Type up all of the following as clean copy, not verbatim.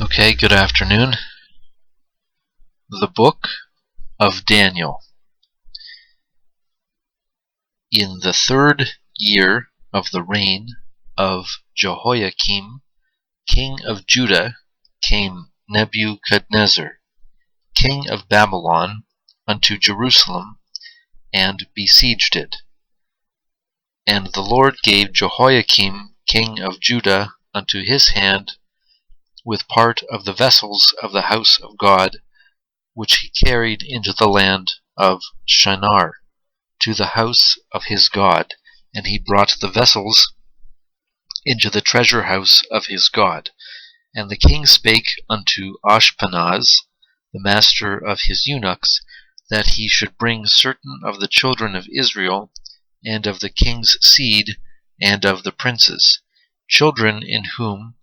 Okay, good afternoon. The Book of Daniel. In the 3rd year of the reign of Jehoiakim, king of Judah, came Nebuchadnezzar, king of Babylon, unto Jerusalem, and besieged it. And the Lord gave Jehoiakim, king of Judah, unto his hand, with part of the vessels of the house of God, which he carried into the land of Shinar, to the house of his God, and he brought the vessels into the treasure house of his God. And the king spake unto Ashpenaz, the master of his eunuchs, that he should bring certain of the children of Israel, and of the king's seed, and of the princes, children in whom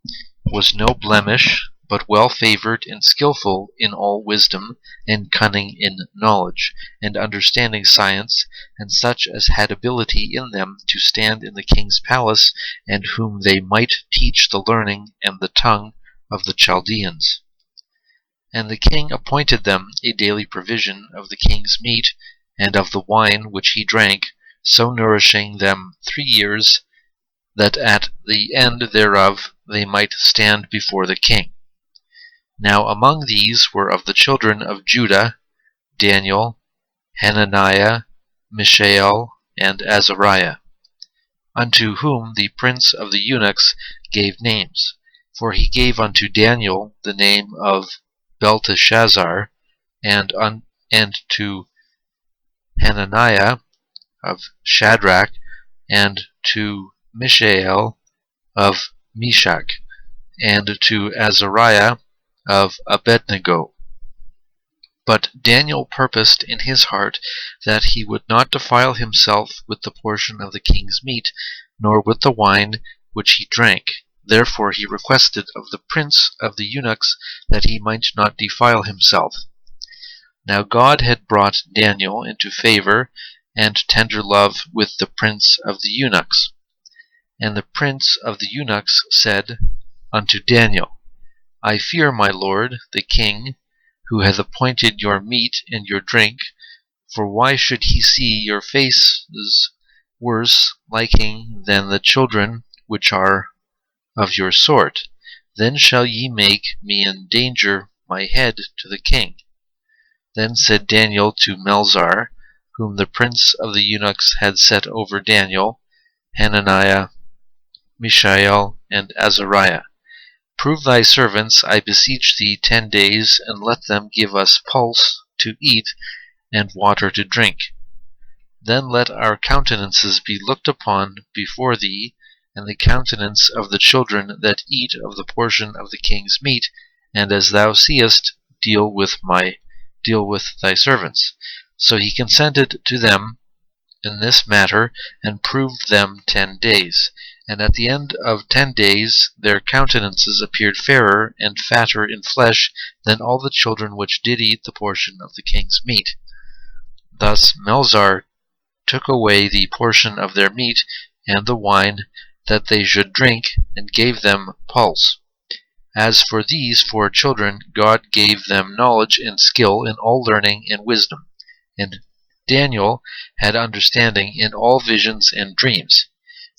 was no blemish, but well favored and skillful in all wisdom, and cunning in knowledge, and understanding science, and such as had ability in them to stand in the king's palace, and whom they might teach the learning and the tongue of the Chaldeans. And the king appointed them a daily provision of the king's meat, and of the wine which he drank, so nourishing them 3 years, that at the end thereof they might stand before the king. Now among these were of the children of Judah, Daniel, Hananiah, Mishael, and Azariah, unto whom the prince of the eunuchs gave names. For he gave unto Daniel the name of Belteshazzar, and to Hananiah of Shadrach, and to Mishael of Meshach, and to Azariah of Abednego. But Daniel purposed in his heart that he would not defile himself with the portion of the king's meat, nor with the wine which he drank. Therefore he requested of the prince of the eunuchs that he might not defile himself. Now God had brought Daniel into favor and tender love with the prince of the eunuchs. And the prince of the eunuchs said unto Daniel, I fear my lord the king, who hath appointed your meat and your drink, for why should he see your faces worse liking than the children which are of your sort? Then shall ye make me endanger my head to the king. Then said Daniel to Melzar, whom the prince of the eunuchs had set over Daniel, Hananiah, Mishael, and Azariah, Prove thy servants, I beseech thee, 10 days, and let them give us pulse to eat, and water to drink. Then let our countenances be looked upon before thee, and the countenance of the children that eat of the portion of the king's meat, and as thou seest, deal with thy servants. So he consented to them in this matter, and proved them 10 days. And at the end of 10 days their countenances appeared fairer and fatter in flesh than all the children which did eat the portion of the king's meat. Thus Melzar took away the portion of their meat and the wine that they should drink, and gave them pulse. As for these 4 children, God gave them knowledge and skill in all learning and wisdom. And Daniel had understanding in all visions and dreams.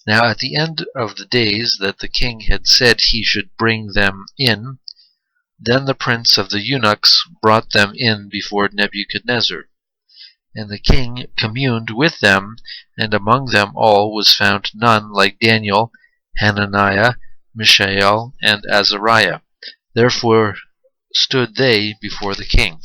Now at the end of the days that the king had said he should bring them in, then the prince of the eunuchs brought them in before Nebuchadnezzar. And the king communed with them, and among them all was found none like Daniel, Hananiah, Mishael, and Azariah. Therefore stood they before the king.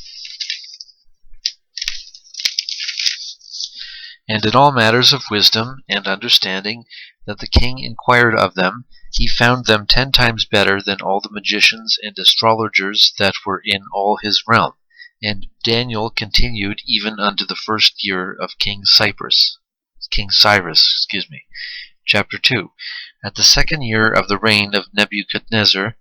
And in all matters of wisdom and understanding that the king inquired of them, he found them 10 times better than all the magicians and astrologers that were in all his realm. And Daniel continued even unto the 1st year of King Cyrus. Chapter 2. At the 2nd year of the reign of Nebuchadnezzar,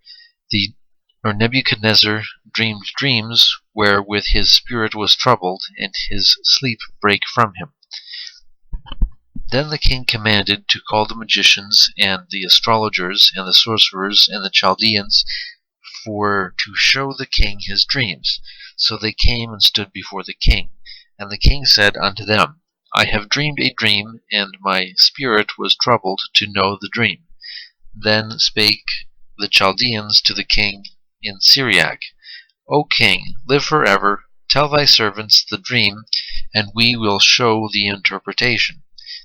Nebuchadnezzar dreamed dreams wherewith his spirit was troubled, and his sleep brake from him. Then the king commanded to call the magicians, and the astrologers, and the sorcerers, and the Chaldeans, for to show the king his dreams. So they came and stood before the king. And the king said unto them, I have dreamed a dream, and my spirit was troubled to know the dream. Then spake the Chaldeans to the king in Syriac, O king, live forever. Tell thy servants the dream, and we will show the interpretation.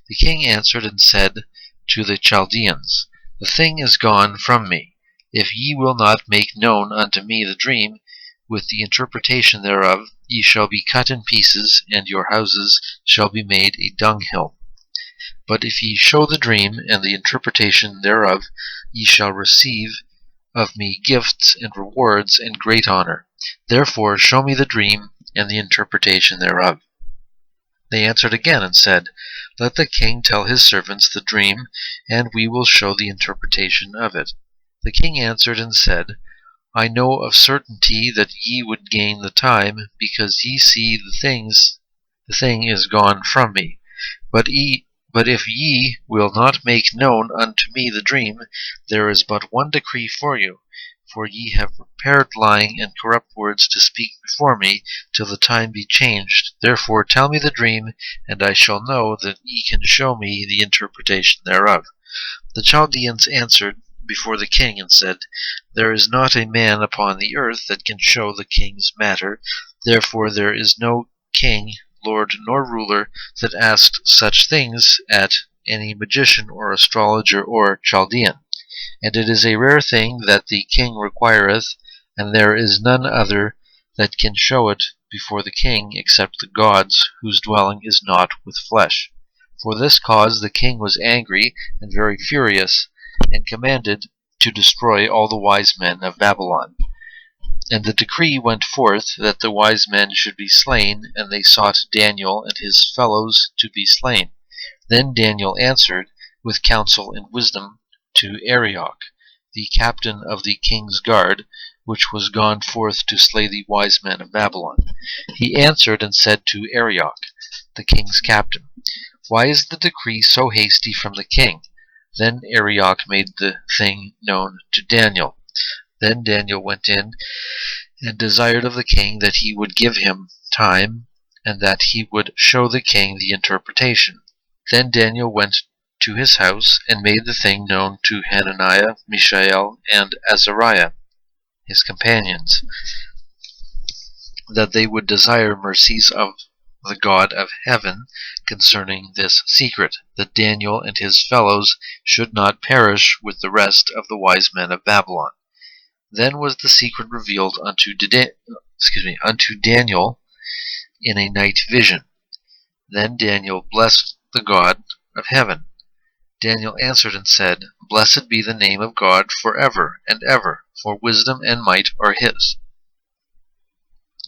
The king answered and said to the Chaldeans, The thing is gone from me. If ye will not make known unto me the dream, with the interpretation thereof, ye shall be cut in pieces, and your houses shall be made a dunghill. But if ye show the dream and the interpretation thereof, ye shall receive of me gifts and rewards and great honor. Therefore show me the dream and the interpretation thereof. They answered again and said, Let the king tell his servants the dream, and we will show the interpretation of it. The king answered and said, I know of certainty that ye would gain the time, because ye see the thing is gone from me. But if ye will not make known unto me the dream, there is but one decree for you, for ye have prepared lying and corrupt words to speak before me, till the time be changed. Therefore tell me the dream, and I shall know that ye can show me the interpretation thereof. The Chaldeans answered before the king and said, There is not a man upon the earth that can show the king's matter. Therefore there is no king, lord, nor ruler that asked such things at any magician or astrologer or Chaldean. And it is a rare thing that the king requireth, and there is none other that can show it before the king except the gods, whose dwelling is not with flesh. For this cause the king was angry and very furious, and commanded to destroy all the wise men of Babylon. And the decree went forth that the wise men should be slain, and they sought Daniel and his fellows to be slain. Then Daniel answered with counsel and wisdom to Arioch, the captain of the king's guard, which was gone forth to slay the wise men of Babylon. He answered and said to Arioch, the king's captain, Why is the decree so hasty from the king? Then Arioch made the thing known to Daniel. Then Daniel went in and desired of the king that he would give him time, and that he would show the king the interpretation. Then Daniel went to his house, and made the thing known to Hananiah, Mishael, and Azariah, his companions, that they would desire mercies of the God of heaven concerning this secret, that Daniel and his fellows should not perish with the rest of the wise men of Babylon. Then was the secret revealed unto Daniel in a night vision. Then Daniel blessed the God of heaven. Daniel answered and said, Blessed be the name of God forever and ever, for wisdom and might are his.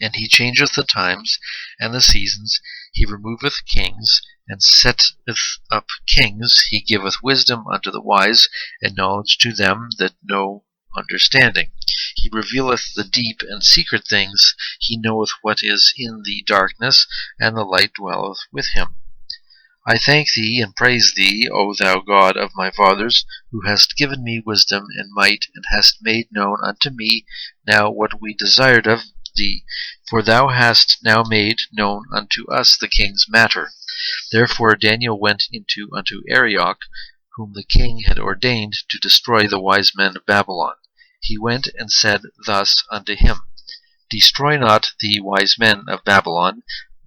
And he changeth the times and the seasons, he removeth kings, and setteth up kings, he giveth wisdom unto the wise, and knowledge to them that know understanding. He revealeth the deep and secret things, he knoweth what is in the darkness, and the light dwelleth with him. I thank thee and praise thee, O thou God of my fathers, who hast given me wisdom and might, and hast made known unto me now what we desired of thee, for thou hast now made known unto us the king's matter. Therefore Daniel went unto Arioch, whom the king had ordained to destroy the wise men of Babylon. He went and said thus unto him, Destroy not the wise men of Babylon,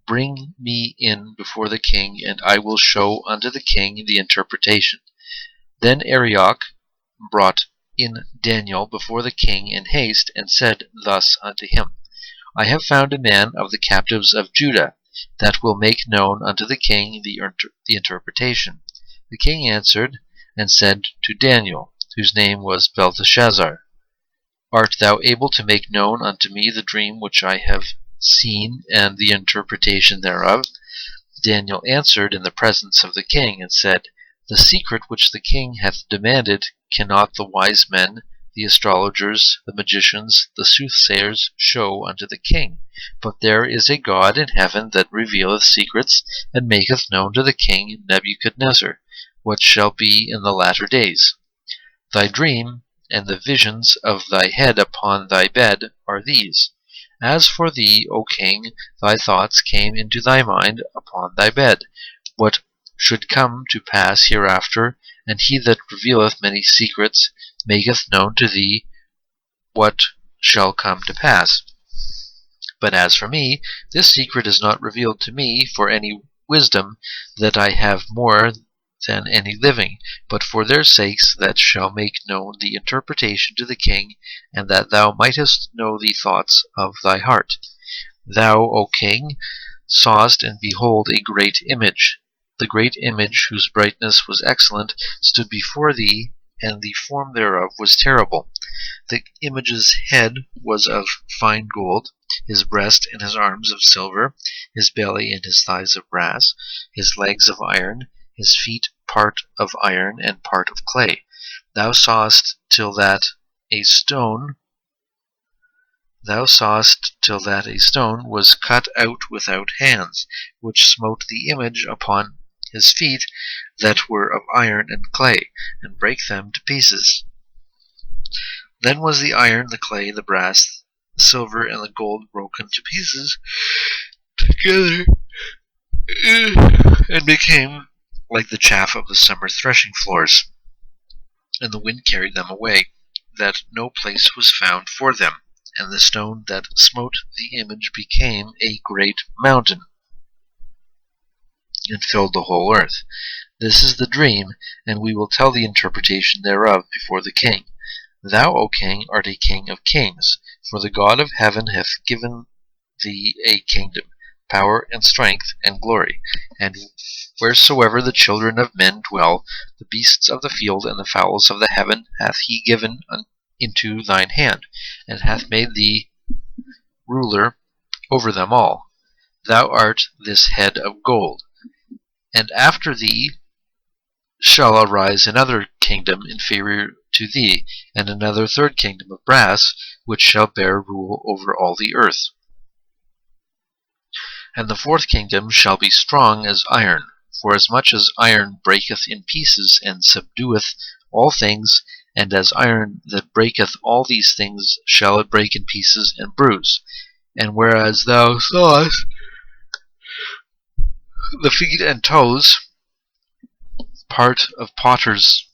bring me in before the king, and I will show unto the king the interpretation. Then Arioch brought in Daniel before the king in haste, and said thus unto him, I have found a man of the captives of Judah, that will make known unto the king the interpretation. The king answered and said to Daniel, whose name was Belteshazzar, Art thou able to make known unto me the dream which I have seen, and the interpretation thereof? Daniel answered in the presence of the king, and said, The secret which the king hath demanded cannot the wise men, the astrologers, the magicians, the soothsayers show unto the king. But there is a God in heaven that revealeth secrets, and maketh known to the king Nebuchadnezzar what shall be in the latter days. Thy dream and the visions of thy head upon thy bed are these. As for thee, O king, thy thoughts came into thy mind upon thy bed, what should come to pass hereafter, and he that revealeth many secrets maketh known to thee what shall come to pass. But as for me, this secret is not revealed to me for any wisdom that I have more than any living, but for their sakes that shall make known the interpretation to the king, and that thou mightest know the thoughts of thy heart. Thou, O king, sawest, and behold, a great image. The great image, whose brightness was excellent, stood before thee, and the form thereof was terrible. The image's head was of fine gold, his breast and his arms of silver, his belly and his thighs of brass, his legs of iron, his feet part of iron and part of clay. Thou sawest till that a stone was cut out without hands, which smote the image upon his feet that were of iron and clay, and brake them to pieces. Then was the iron, the clay, the brass, the silver, and the gold broken to pieces together, and became like the chaff of the summer threshing floors. And the wind carried them away, that no place was found for them. And the stone that smote the image became a great mountain, and filled the whole earth. This is the dream, and we will tell the interpretation thereof before the king. Thou, O king, art a king of kings, for the God of heaven hath given thee a kingdom, power, and strength, and glory. And wheresoever the children of men dwell, the beasts of the field and the fowls of the heaven hath he given into thine hand, and hath made thee ruler over them all. Thou art this head of gold. And after thee shall arise another kingdom inferior to thee, and another third kingdom of brass, which shall bear rule over all the earth. And the fourth kingdom shall be strong as iron, forasmuch as iron breaketh in pieces, and subdueth all things, and as iron that breaketh all these things shall it break in pieces and bruise. And whereas thou sawest the feet and toes, part of potter's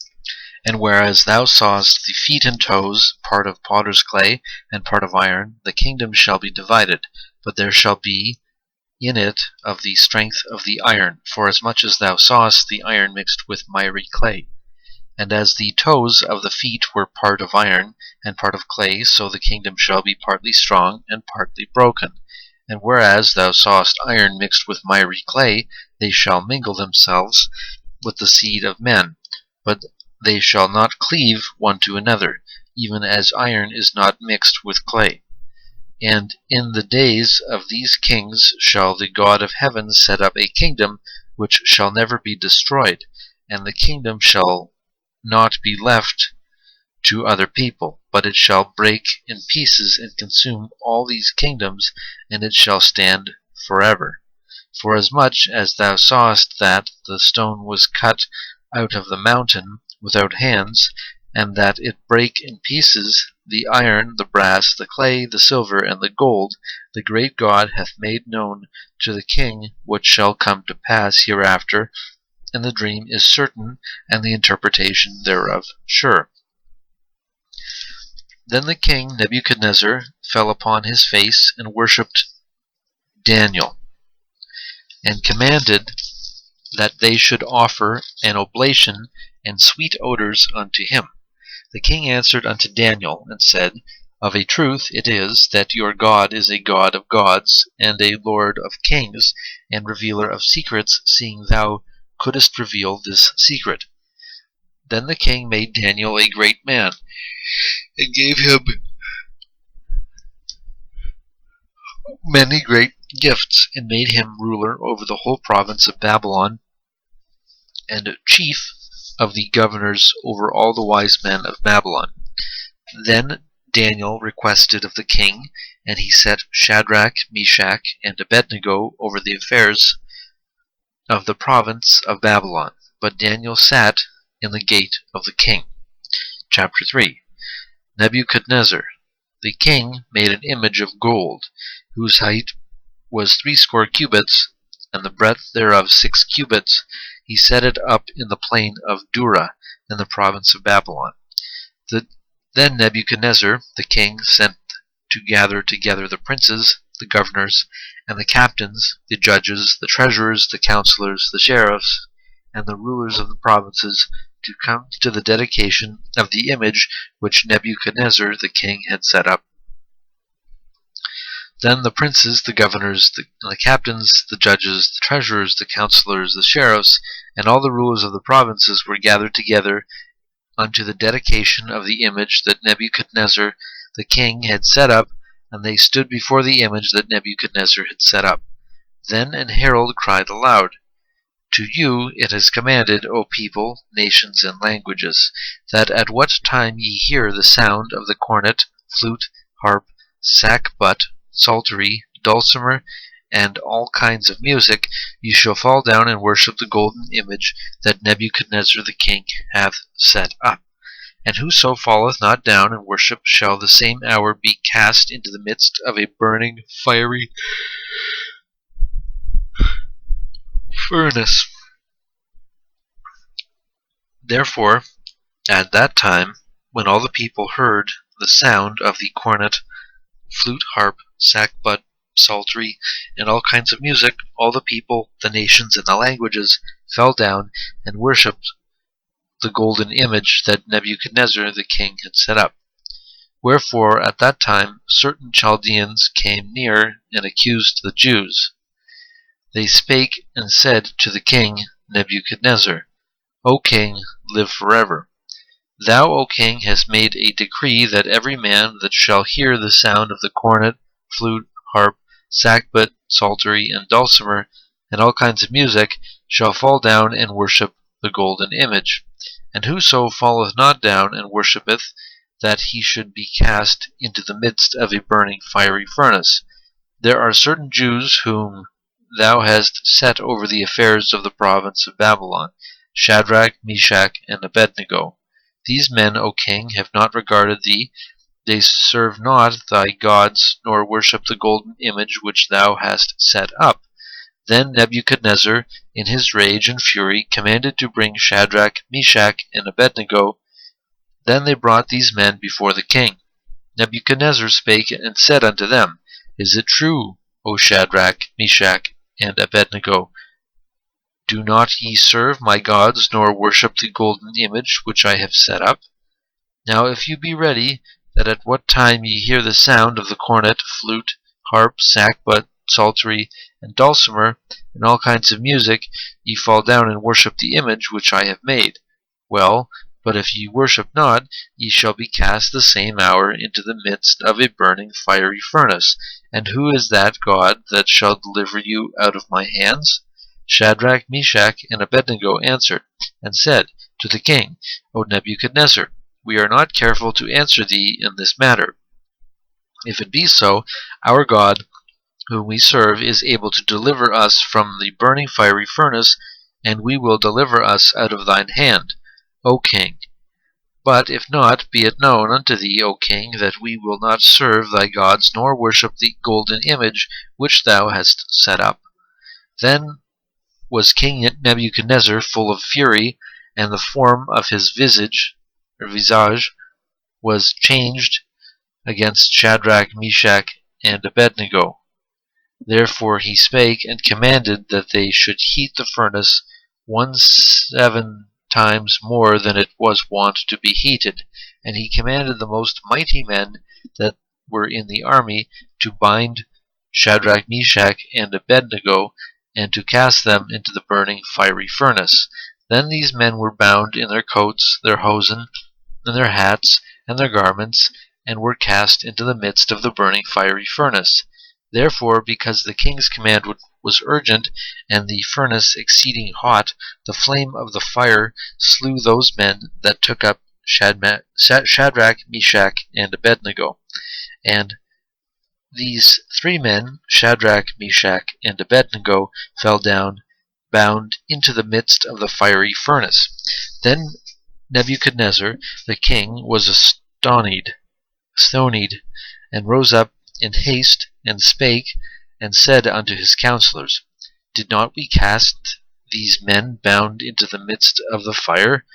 clay, and part of iron, the kingdom shall be divided, but there shall be in it of the strength of the iron, forasmuch as thou sawest the iron mixed with miry clay. And as the toes of the feet were part of iron and part of clay, so the kingdom shall be partly strong and partly broken. And whereas thou sawest iron mixed with miry clay, they shall mingle themselves with the seed of men, but they shall not cleave one to another, even as iron is not mixed with clay. And in the days of these kings shall the God of heaven set up a kingdom which shall never be destroyed, and the kingdom shall not be left to other people, but it shall break in pieces and consume all these kingdoms, and it shall stand forever. Forasmuch as thou sawest that the stone was cut out of the mountain without hands, and that it brake in pieces the iron, the brass, the clay, the silver, and the gold, the great God hath made known to the king what shall come to pass hereafter, and the dream is certain, and the interpretation thereof sure. Then the king Nebuchadnezzar fell upon his face and worshipped Daniel, and commanded that they should offer an oblation and sweet odors unto him. The king answered unto Daniel, and said, Of a truth it is, that your God is a God of gods, and a Lord of kings, and revealer of secrets, seeing thou couldst reveal this secret. Then the king made Daniel a great man, and gave him many great gifts, and made him ruler over the whole province of Babylon, and chief of the governors over all the wise men of Babylon. Then Daniel requested of the king, and he set Shadrach, Meshach, and Abednego over the affairs of the province of Babylon. But Daniel sat in the gate of the king. Chapter 3. Nebuchadnezzar the king made an image of gold, whose height was 80 cubits, and the breadth thereof 6 cubits. He set it up in the plain of Dura, in the province of Babylon. Then Nebuchadnezzar the king sent to gather together the princes, the governors, and the captains, the judges, the treasurers, the counselors, the sheriffs, and the rulers of the provinces, to come to the dedication of the image which Nebuchadnezzar the king had set up. Then the princes, the governors, the captains, the judges, the treasurers, the counselors, the sheriffs, and all the rulers of the provinces were gathered together unto the dedication of the image that Nebuchadnezzar the king had set up, and they stood before the image that Nebuchadnezzar had set up. Then an herald cried aloud, To you it is commanded, O people, nations, and languages, that at what time ye hear the sound of the cornet, flute, harp, sackbut, psaltery, dulcimer, and all kinds of music, ye shall fall down and worship the golden image that Nebuchadnezzar the king hath set up. And whoso falleth not down and worship shall the same hour be cast into the midst of a burning fiery furnace. Therefore, at that time, when all the people heard the sound of the cornet, flute, harp, sackbut, psaltery, and all kinds of music, all the people, the nations, and the languages fell down and worshipped the golden image that Nebuchadnezzar the king had set up. Wherefore at that time certain Chaldeans came near and accused the Jews. They spake and said to the king Nebuchadnezzar, O king, live forever. Thou, O king, hast made a decree that every man that shall hear the sound of the cornet, flute, harp, sackbut, psaltery, and dulcimer, and all kinds of music, shall fall down and worship the golden image. And whoso falleth not down and worshippeth, that he should be cast into the midst of a burning fiery furnace. There are certain Jews whom thou hast set over the affairs of the province of Babylon, Shadrach, Meshach, and Abednego. These men, O king, have not regarded thee. They serve not thy gods, nor worship the golden image which thou hast set up. Then Nebuchadnezzar, in his rage and fury, commanded to bring Shadrach, Meshach, and Abednego. Then they brought these men before the king. Nebuchadnezzar spake and said unto them, Is it true, O Shadrach, Meshach, and Abednego? Do not ye serve my gods, nor worship the golden image which I have set up? Now if you be ready, that at what time ye hear the sound of the cornet, flute, harp, sackbut, psaltery, and dulcimer, and all kinds of music, ye fall down and worship the image which I have made. Well, but if ye worship not, ye shall be cast the same hour into the midst of a burning fiery furnace. And who is that God that shall deliver you out of my hands? Shadrach, Meshach, and Abednego answered, and said to the king, O Nebuchadnezzar, we are not careful to answer thee in this matter. If it be so, our God, whom we serve, is able to deliver us from the burning fiery furnace, and we will deliver us out of thine hand, O king. But if not, be it known unto thee, O king, that we will not serve thy gods, nor worship the golden image which thou hast set up. Then was King Nebuchadnezzar full of fury, and the form of his visage was changed against Shadrach, Meshach, and Abednego. Therefore he spake and commanded that they should heat the furnace 17 times more than it was wont to be heated. And he commanded the most mighty men that were in the army to bind Shadrach, Meshach, and Abednego, and to cast them into the burning fiery furnace. Then these men were bound in their coats, their hosen, and their hats, and their garments, and were cast into the midst of the burning fiery furnace. Therefore, because the king's command was urgent, and the furnace exceeding hot, the flame of the fire slew those men that took up Shadrach, Meshach, and Abednego. And these 3 men, Shadrach, Meshach, and Abednego, fell down, bound into the midst of the fiery furnace. Then Nebuchadnezzar the king was astonied, stonied, and rose up in haste, and spake, and said unto his counselors, Did not we cast these men bound into the midst of the fire?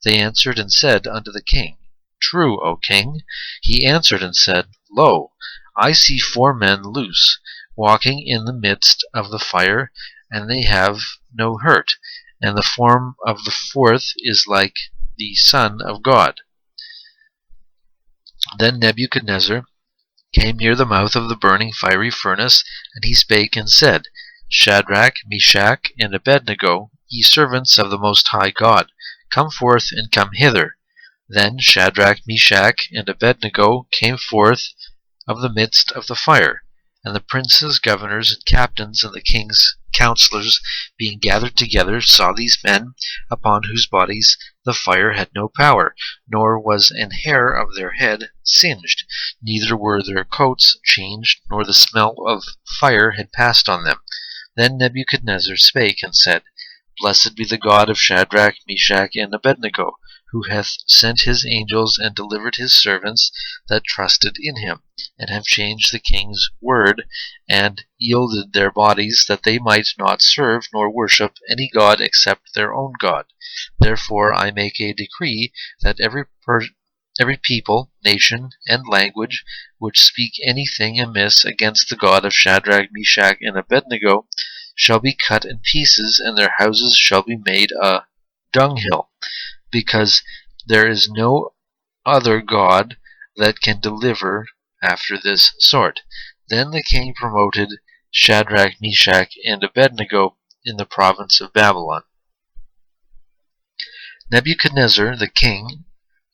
They answered and said unto the king, True, O king. He answered and said, Lo, I see 4 men loose, walking in the midst of the fire, and they have no hurt, and the form of the 4th is like the Son of God. Then Nebuchadnezzar came near the mouth of the burning fiery furnace, and he spake and said, Shadrach, Meshach, and Abednego, ye servants of the Most High God, come forth and come hither. Then Shadrach, Meshach, and Abednego came forth of the midst of the fire. And the princes, governors, and captains, and the king's counselors, being gathered together, saw these men, upon whose bodies the fire had no power, nor was an hair of their head singed, neither were their coats changed, nor the smell of fire had passed on them. Then Nebuchadnezzar spake and said, Blessed be the God of Shadrach, Meshach, and Abednego, who hath sent his angels and delivered his servants that trusted in him, and have changed the king's word, and yielded their bodies, that they might not serve nor worship any god except their own God. Therefore I make a decree that every people, nation, and language which speak anything amiss against the God of Shadrach, Meshach, and Abednego shall be cut in pieces, and their houses shall be made a dunghill, because there is no other God that can deliver after this sort. Then the king promoted Shadrach, Meshach, and Abednego in the province of Babylon. Nebuchadnezzar the king,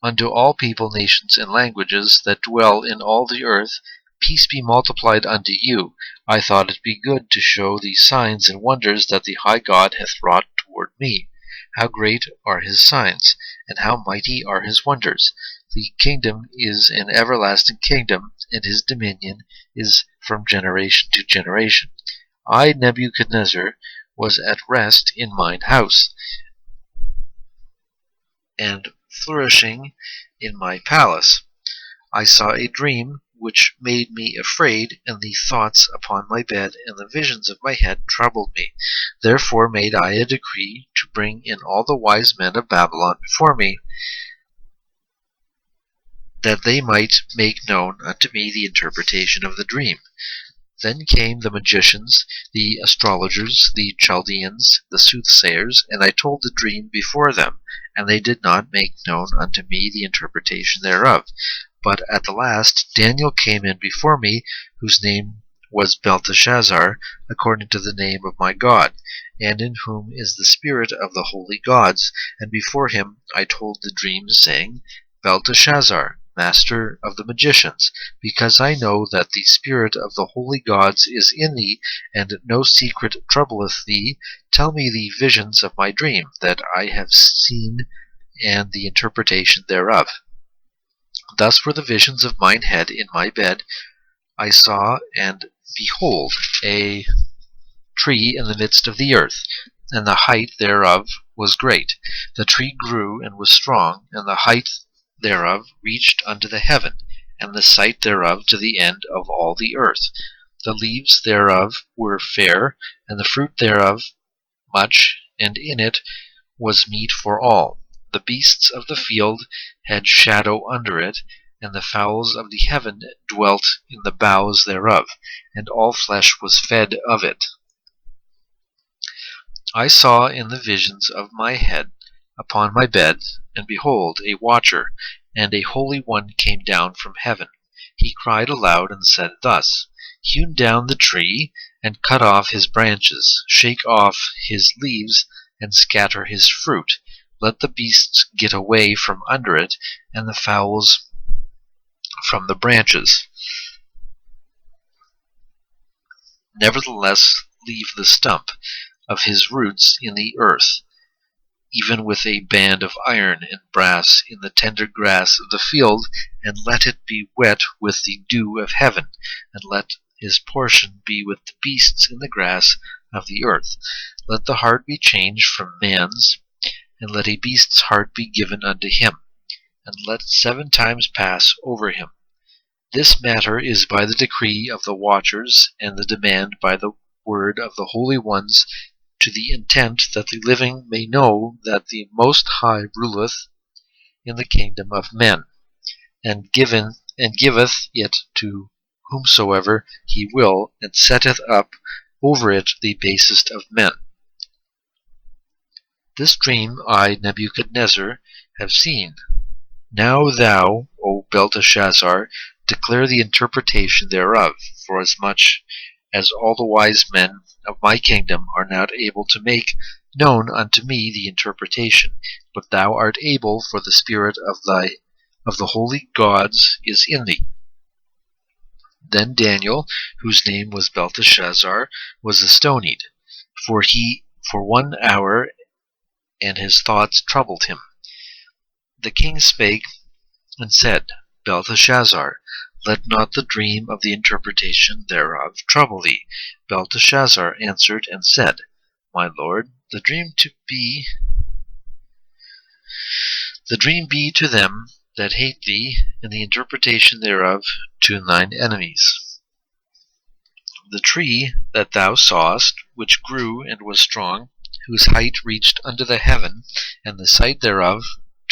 unto all people, nations, and languages that dwell in all the earth, peace be multiplied unto you. I thought it be good to show these signs and wonders that the high God hath wrought toward me. How great are his signs, and how mighty are his wonders! The kingdom is an everlasting kingdom, and his dominion is from generation to generation. I, Nebuchadnezzar, was at rest in mine house, and flourishing in my palace. I saw a dream which made me afraid, and the thoughts upon my bed and the visions of my head troubled me. Therefore made I a decree to bring in all the wise men of Babylon before me, that they might make known unto me the interpretation of the dream. Then came the magicians, the astrologers, the Chaldeans, the soothsayers, and I told the dream before them, and they did not make known unto me the interpretation thereof. But at the last Daniel came in before me, whose name was Belteshazzar, according to the name of my God, and in whom is the spirit of the holy gods. And before him I told the dream, saying, Belteshazzar, master of the magicians, because I know that the spirit of the holy gods is in thee, and no secret troubleth thee, tell me the visions of my dream that I have seen, and the interpretation thereof. Thus were the visions of mine head in my bed. I saw, and behold, a tree in the midst of the earth, and the height thereof was great. The tree grew and was strong, and the height thereof reached unto the heaven, and the sight thereof to the end of all the earth. The leaves thereof were fair, and the fruit thereof much, and in it was meat for all. The beasts of the field had shadow under it, and the fowls of the heaven dwelt in the boughs thereof, and all flesh was fed of it. I saw in the visions of my head upon my bed, and behold, a watcher, and a holy one came down from heaven. He cried aloud and said thus, Hew down the tree, and cut off his branches, shake off his leaves, and scatter his fruit. Let the beasts get away from under it, and the fowls from the branches. Nevertheless leave the stump of his roots in the earth, even with a band of iron and brass in the tender grass of the field, and let it be wet with the dew of heaven, and let his portion be with the beasts in the grass of the earth. Let the heart be changed from man's, and let a beast's heart be given unto him, and let 7 times pass over him. This matter is by the decree of the watchers, and the demand by the word of the holy ones, to the intent that the living may know that the Most High ruleth in the kingdom of men, and giveth it to whomsoever he will, and setteth up over it the basest of men. This dream I, Nebuchadnezzar, have seen. Now thou, O Belteshazzar, declare the interpretation thereof, forasmuch as all the wise men of my kingdom are not able to make known unto me the interpretation, but thou art able, for the spirit of the holy gods is in thee. Then Daniel, whose name was Belteshazzar, was astonied, for 1 hour, and his thoughts troubled him. The king spake and said, Belteshazzar, let not the dream of the interpretation thereof trouble thee. Belteshazzar answered and said, My lord, the dream be to them that hate thee, and the interpretation thereof to thine enemies. The tree that thou sawest, which grew and was strong, whose height reached unto the heaven, and the sight thereof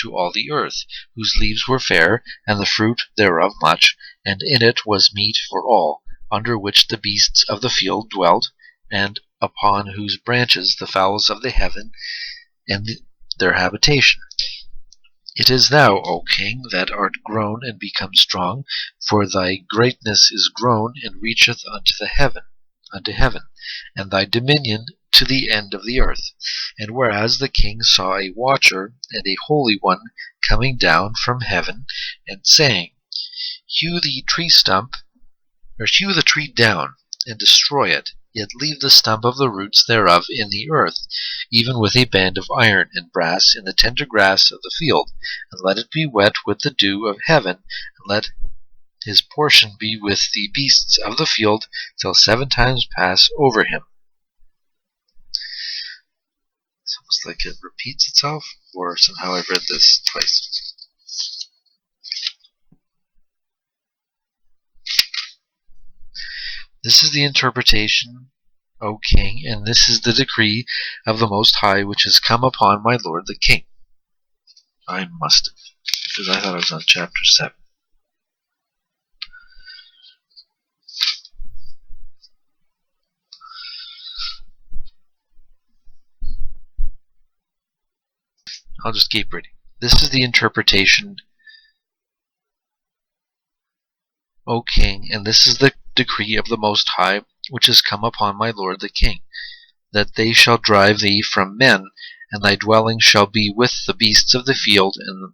to all the earth, whose leaves were fair, and the fruit thereof much, and in it was meat for all, under which the beasts of the field dwelt, and upon whose branches the fowls of the heaven and their habitation. It is thou, O king, that art grown and become strong, for thy greatness is grown and reacheth unto heaven, and thy dominion to the end of the earth. And whereas the king saw a watcher and a holy one coming down from heaven, and saying, Hew the tree down, and destroy it, yet leave the stump of the roots thereof in the earth, even with a band of iron and brass in the tender grass of the field, and let it be wet with the dew of heaven, and let his portion be with the beasts of the field, till 7 times pass over him. It's almost like it repeats itself, or somehow I've read this twice. This is the interpretation, O king, and this is the decree of the Most High, which has come upon my lord the king. I must have, because I thought I was on chapter 7. I'll just keep reading. This is the interpretation, O king, and this is the decree of the Most High, which has come upon my lord the king, that they shall drive thee from men, and thy dwelling shall be with the beasts of the field, and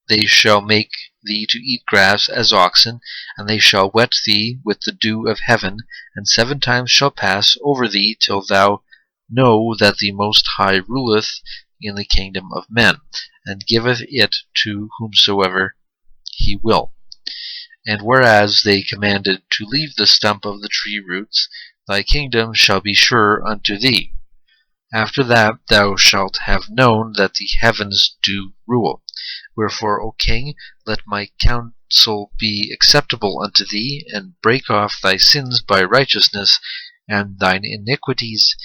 they shall make thee to eat grass as oxen, and they shall wet thee with the dew of heaven, and 7 times shall pass over thee, till thou know that the Most High ruleth in the kingdom of men, and giveth it to whomsoever he will. And whereas they commanded to leave the stump of the tree roots, thy kingdom shall be sure unto thee. After that thou shalt have known that the heavens do rule. Wherefore, O king, let my counsel be acceptable unto thee, and break off thy sins by righteousness, and thine iniquities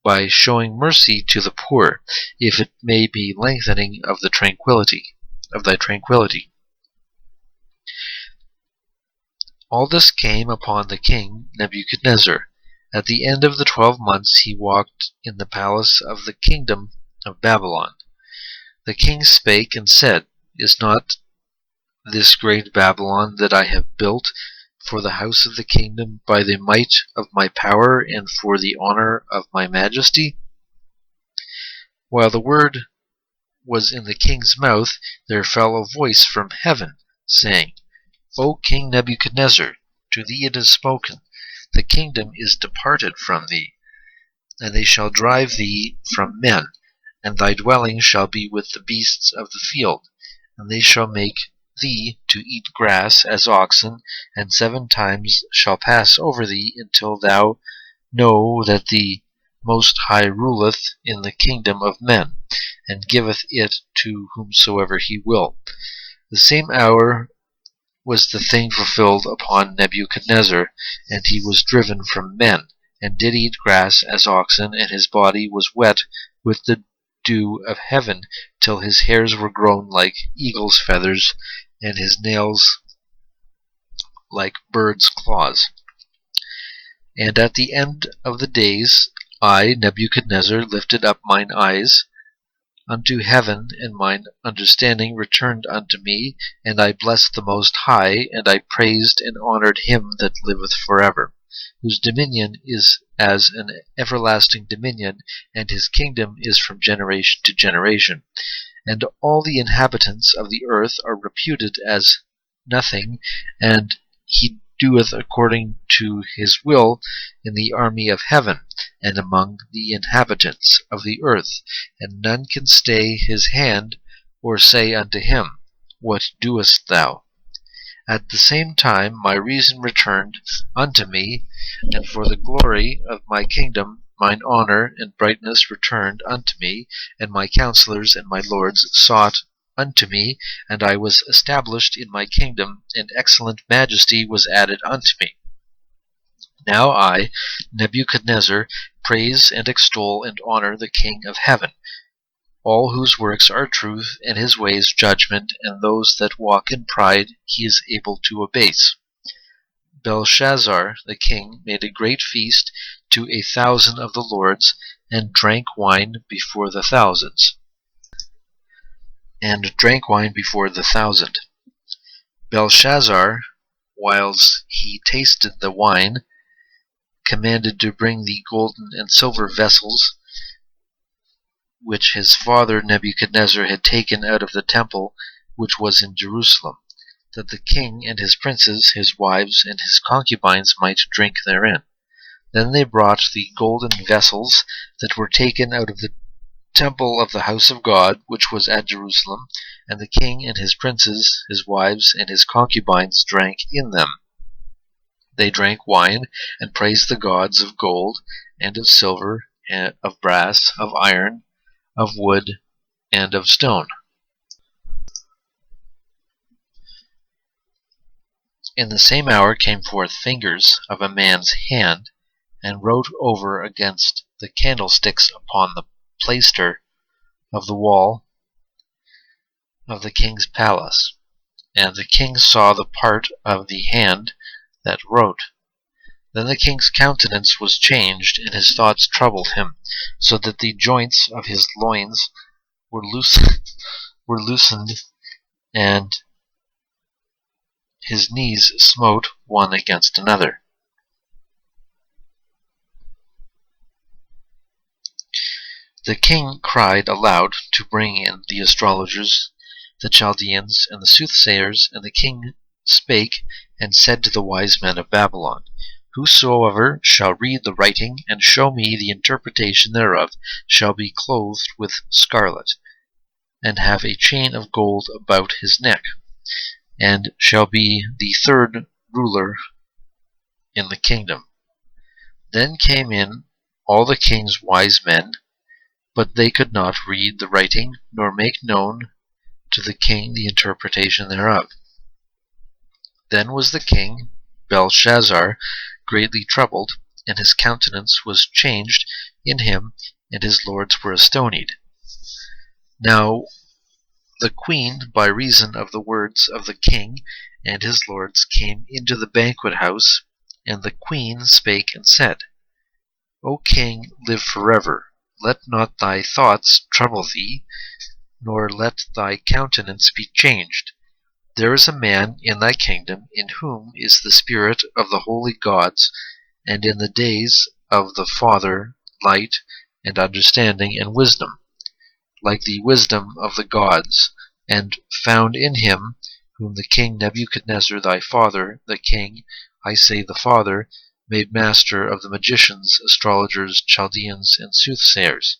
by showing mercy to the poor, if it may be lengthening of thy tranquility. All this came upon the king Nebuchadnezzar. At the end of the 12 months he walked in the palace of the kingdom of Babylon. The king spake and said, Is not this great Babylon that I have built for the house of the kingdom by the might of my power and for the honor of my majesty? While the word was in the king's mouth, there fell a voice from heaven, saying, O King Nebuchadnezzar, to thee it is spoken, the kingdom is departed from thee, and they shall drive thee from men, and thy dwelling shall be with the beasts of the field, and they shall make thee to eat grass as oxen, and 7 times shall pass over thee, until thou know that the Most High ruleth in the kingdom of men, and giveth it to whomsoever he will. The same hour was the thing fulfilled upon Nebuchadnezzar, and he was driven from men, and did eat grass as oxen, and his body was wet with the dew of heaven, till his hairs were grown like eagle's feathers, and his nails like birds' claws. And at the end of the days I, Nebuchadnezzar, lifted up mine eyes unto heaven, and mine understanding returned unto me, and I blessed the Most High, and I praised and honored him that liveth forever, whose dominion is as an everlasting dominion, and his kingdom is from generation to generation. And all the inhabitants of the earth are reputed as nothing, and he doeth according to his will in the army of heaven, and among the inhabitants of the earth, and none can stay his hand, or say unto him, What doest thou? At the same time my reason returned unto me, and for the glory of my kingdom mine honor and brightness returned unto me, and my counselors and my lords sought unto me, and I was established in my kingdom, and excellent majesty was added unto me. Now I, Nebuchadnezzar, praise and extol and honor the King of heaven, all whose works are truth, and his ways judgment, and those that walk in pride he is able to abase. Belshazzar the king made a great feast to 1,000 of the lords, and drank wine before the thousands. Belshazzar, whiles he tasted the wine, commanded to bring the golden and silver vessels which his father Nebuchadnezzar had taken out of the temple which was in Jerusalem, that the king and his princes, his wives, and his concubines might drink therein. Then they brought the golden vessels that were taken out of the temple of the house of God, which was at Jerusalem, and the king and his princes, his wives, and his concubines drank in them. They drank wine, and praised the gods of gold, and of silver, and of brass, of iron, of wood, and of stone. In the same hour came forth fingers of a man's hand, and wrote over against the candlesticks upon the plaister of the wall of the king's palace. And the king saw the part of the hand that wrote. Then the king's countenance was changed, and his thoughts troubled him, so that the joints of his loins were loosened, and his knees smote one against another. The king cried aloud to bring in the astrologers, the Chaldeans, and the soothsayers, and the king spake and said to the wise men of Babylon, Whosoever shall read the writing, and show me the interpretation thereof, shall be clothed with scarlet, and have a chain of gold about his neck, and shall be the third ruler in the kingdom. Then came in all the king's wise men, but they could not read the writing, nor make known to the king the interpretation thereof. Then was the king, Belshazzar, greatly troubled, and his countenance was changed in him, and his lords were astonied. Now the queen, by reason of the words of the king and his lords, came into the banquet house, and the queen spake and said, O king, live forever. Let not thy thoughts trouble thee, nor let thy countenance be changed. There is a man in thy kingdom, in whom is the spirit of the holy gods, and in the days of the Father light, and understanding, and wisdom, like the wisdom of the gods, and found in him, whom the king Nebuchadnezzar thy father, the king, I say the father, made master of the magicians, astrologers, Chaldeans, and soothsayers,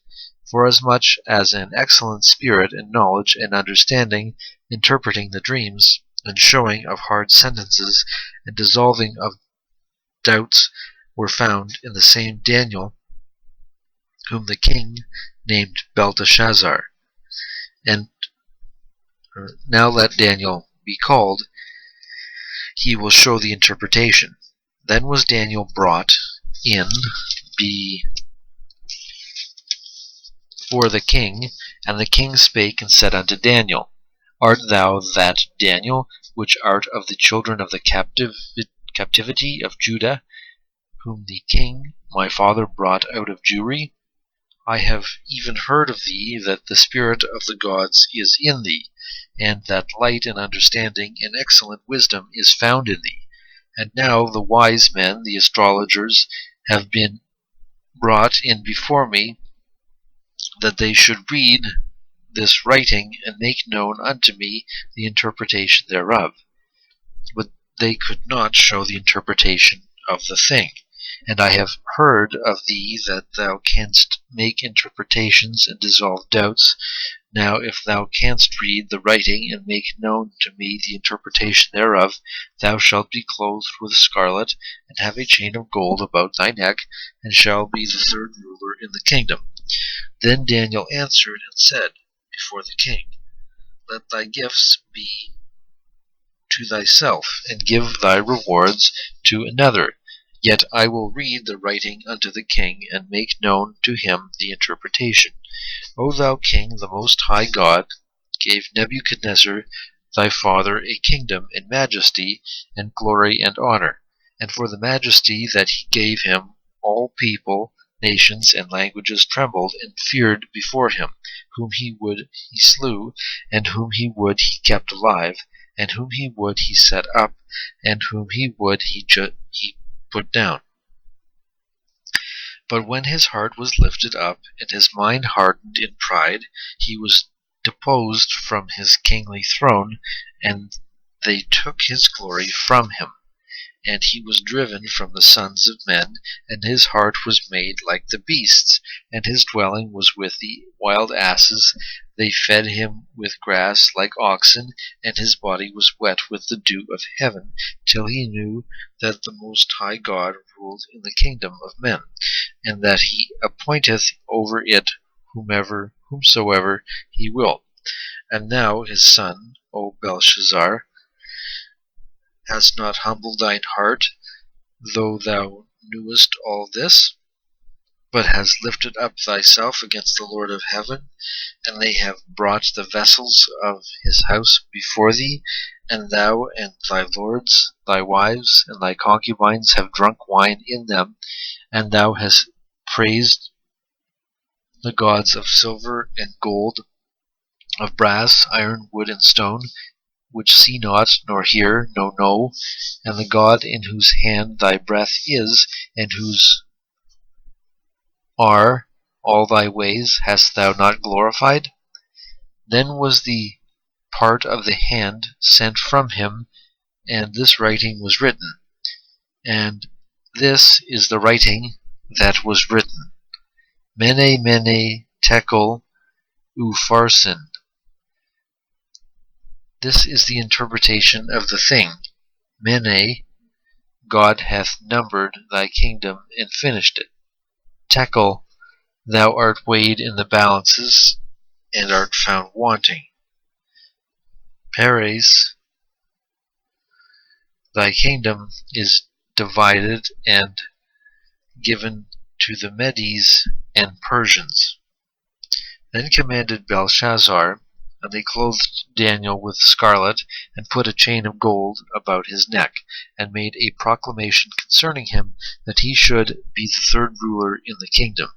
forasmuch as an excellent spirit and knowledge and understanding, interpreting the dreams, and showing of hard sentences, and dissolving of doubts, were found in the same Daniel, whom the king named Belteshazzar. And now let Daniel be called, he will show the interpretation. Then was Daniel brought in before the king, and the king spake and said unto Daniel, Art thou that Daniel, which art of the children of the captivity of Judah, whom the king my father brought out of Jewry? I have even heard of thee that the spirit of the gods is in thee, and that light and understanding and excellent wisdom is found in thee. And now the wise men, the astrologers, have been brought in before me, that they should read this writing and make known unto me the interpretation thereof. But they could not show the interpretation of the thing. And I have heard of thee that thou canst make interpretations and dissolve doubts. Now if thou canst read the writing and make known to me the interpretation thereof, thou shalt be clothed with scarlet, and have a chain of gold about thy neck, and shall be the third ruler in the kingdom. Then Daniel answered and said before the king, Let thy gifts be to thyself, and give thy rewards to another. Yet I will read the writing unto the king, and make known to him the interpretation. O thou king, the most high God gave Nebuchadnezzar thy father a kingdom and majesty and glory and honor, and for the majesty that he gave him all people, nations, and languages trembled and feared before him. Whom he would he slew, and whom he would he kept alive, and whom he would he set up, and whom he would he put down. But when his heart was lifted up, and his mind hardened in pride, he was deposed from his kingly throne, and they took his glory from him. And he was driven from the sons of men, and his heart was made like the beasts, and his dwelling was with the wild asses. They fed him with grass like oxen, and his body was wet with the dew of heaven, till he knew that the Most High God ruled in the kingdom of men, and that he appointeth over it whomsoever he will. And now his son, O Belshazzar, hast not humbled thine heart, though thou knewest all this, but hast lifted up thyself against the Lord of heaven, and they have brought the vessels of his house before thee, and thou and thy lords, thy wives, and thy concubines have drunk wine in them, and thou hast praised the gods of silver and gold, of brass, iron, wood, and stone, which see not, nor hear, nor know, and the God in whose hand thy breath is, and whose are all thy ways, hast thou not glorified? Then was the part of the hand sent from him, and this writing was written. And this is the writing that was written. Mene, mene, tekel, upharsin. This is the interpretation of the thing. Mene, God hath numbered thy kingdom and finished it. Tekel, thou art weighed in the balances, and art found wanting. Peres, thy kingdom is divided and given to the Medes and Persians. Then commanded Belshazzar, and they clothed Daniel with scarlet, and put a chain of gold about his neck, and made a proclamation concerning him, that he should be the third ruler in the kingdom.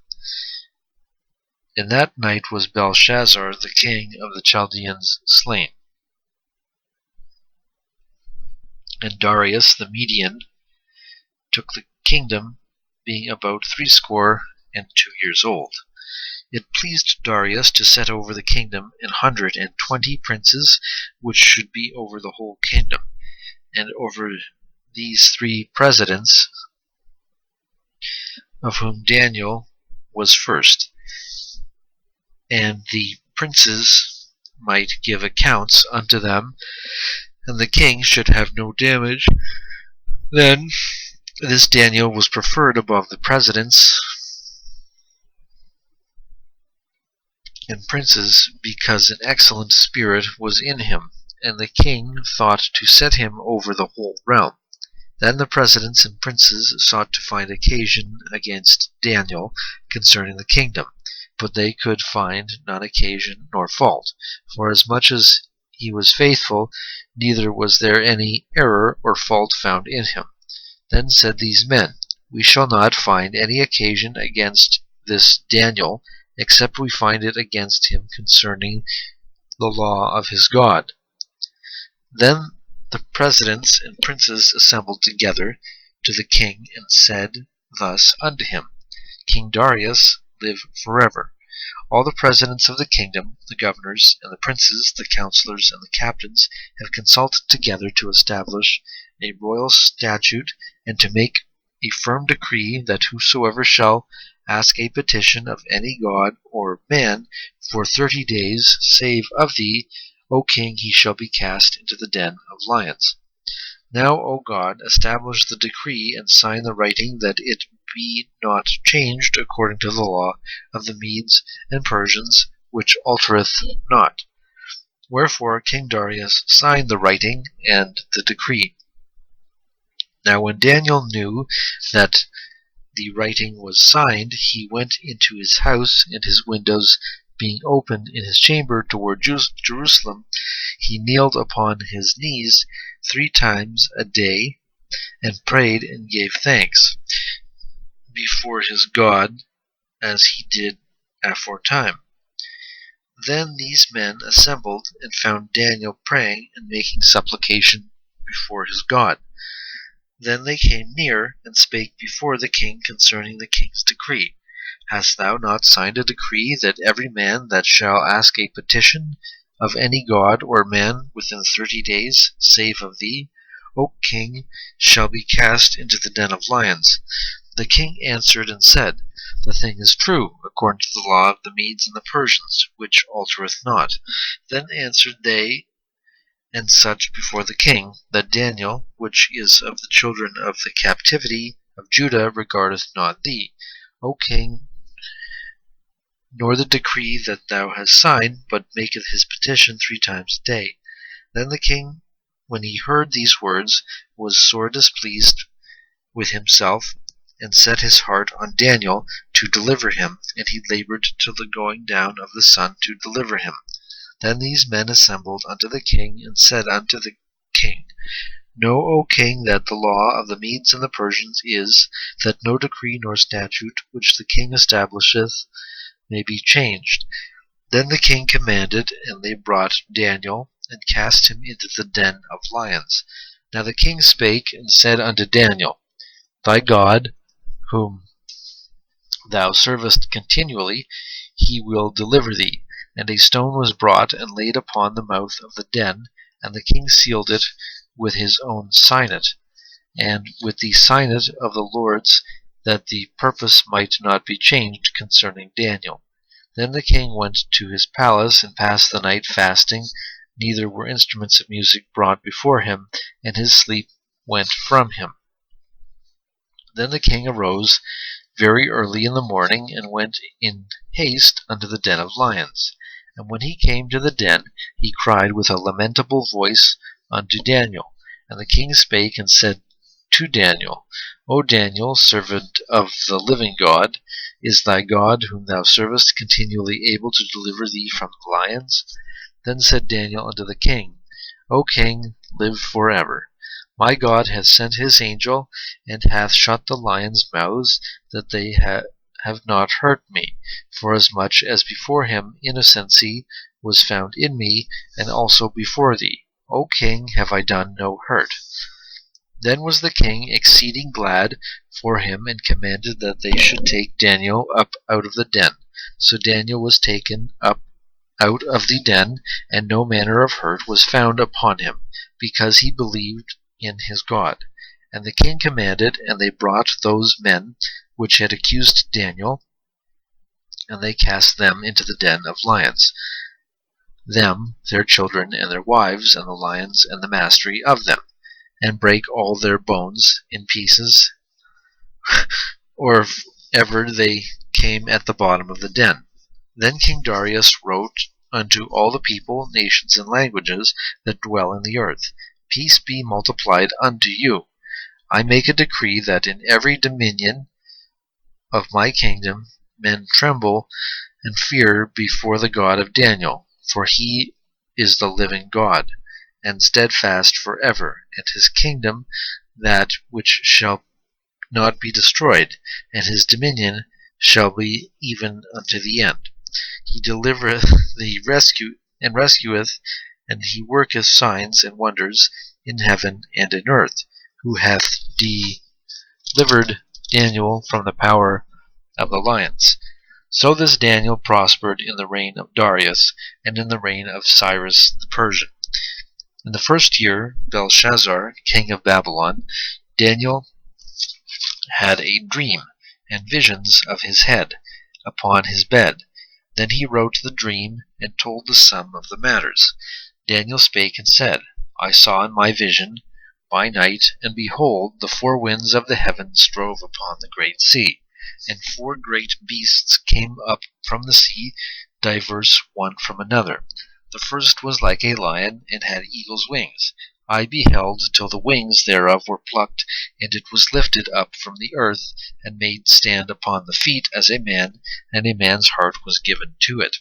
In that night was Belshazzar the king of the Chaldeans slain. And Darius the Median took the kingdom, being about 62 years old. It pleased Darius to set over the kingdom 120 princes, which should be over the whole kingdom, and over these 3 presidents, of whom Daniel was first. And the princes might give accounts unto them, and the king should have no damage. Then this Daniel was preferred above the presidents and princes, because an excellent spirit was in him, and the king thought to set him over the whole realm. Then the presidents and princes sought to find occasion against Daniel concerning the kingdom, but they could find none occasion nor fault, for as much as he was faithful, neither was there any error or fault found in him. Then said these men, We shall not find any occasion against this Daniel, except we find it against him concerning the law of his God. Then the presidents and princes assembled together to the king, and said thus unto him, King Darius, live forever. All the presidents of the kingdom, the governors, and the princes, the counselors, and the captains, have consulted together to establish a royal statute, and to make a firm decree that whosoever shall ask a petition of any god or man for 30 days, save of thee, O king, he shall be cast into the den of lions. Now, O God, establish the decree, and sign the writing, that it be not changed according to the law of the Medes and Persians, which altereth not. Wherefore King Darius signed the writing and the decree. Now when Daniel knew that the writing was signed, he went into his house, and his windows being open in his chamber toward Jerusalem, he kneeled upon his knees 3 times a day, and prayed and gave thanks before his God, as he did aforetime. Then these men assembled, and found Daniel praying and making supplication before his God. Then they came near, and spake before the king concerning the king's decree. Hast thou not signed a decree, that every man that shall ask a petition of any god or man within 30 days, save of thee, O king, shall be cast into the den of lions? The king answered and said, The thing is true, according to the law of the Medes and the Persians, which altereth not. Then answered they and such before the king, that Daniel, which is of the children of the captivity of Judah, regardeth not thee, O king, nor the decree that thou hast signed, but maketh his petition 3 times a day. Then the king, when he heard these words, was sore displeased with himself, and set his heart on Daniel to deliver him, and he labored till the going down of the sun to deliver him. Then these men assembled unto the king, and said unto the king, Know, O king, that the law of the Medes and the Persians is, that no decree nor statute which the king establisheth may be changed. Then the king commanded, and they brought Daniel, and cast him into the den of lions. Now the king spake, and said unto Daniel, Thy God, whom thou servest continually, he will deliver thee. And a stone was brought, and laid upon the mouth of the den, and the king sealed it with his own signet, and with the signet of the Lord's, that the purpose might not be changed concerning Daniel. Then the king went to his palace, and passed the night fasting, neither were instruments of music brought before him, and his sleep went from him. Then the king arose very early in the morning, and went in haste unto the den of lions. And when he came to the den, he cried with a lamentable voice unto Daniel. And the king spake and said to Daniel, O Daniel, servant of the living God, is thy God, whom thou servest, continually able to deliver thee from the lions? Then said Daniel unto the king, O king, live forever. My God hath sent his angel, and hath shut the lions' mouths, that they have not hurt me, forasmuch as before him innocency was found in me, and also before thee, O king, have I done no hurt. Then was the king exceeding glad for him, and commanded that they should take Daniel up out of the den. So Daniel was taken up out of the den, and no manner of hurt was found upon him, because he believed in his God. And the king commanded, and they brought those men which had accused Daniel, and they cast them into the den of lions, them, their children, and their wives, and the lions, and the mastery of them, and brake all their bones in pieces, or if ever they came at the bottom of the den. Then King Darius wrote unto all the people, nations, and languages that dwell in the earth. Peace be multiplied unto you. I make a decree that in every dominion of my kingdom men tremble and fear before the God of Daniel, for he is the living God, and steadfast forever, and his kingdom that which shall not be destroyed, and his dominion shall be even unto the end. He delivereth and rescueth, and he worketh signs and wonders in heaven and in earth, who hath delivered Daniel from the power of the lions. So this Daniel prospered in the reign of Darius, and in the reign of Cyrus the Persian. In the first year, Belshazzar, king of Babylon, Daniel had a dream and visions of his head upon his bed. Then he wrote the dream and told the sum of the matters. Daniel spake and said, I saw in my vision by night, and behold, the four winds of the heaven strove upon the great sea, and four great beasts came up from the sea, diverse one from another. The first was like a lion, and had eagle's wings. I beheld till the wings thereof were plucked, and it was lifted up from the earth, and made stand upon the feet as a man, and a man's heart was given to it.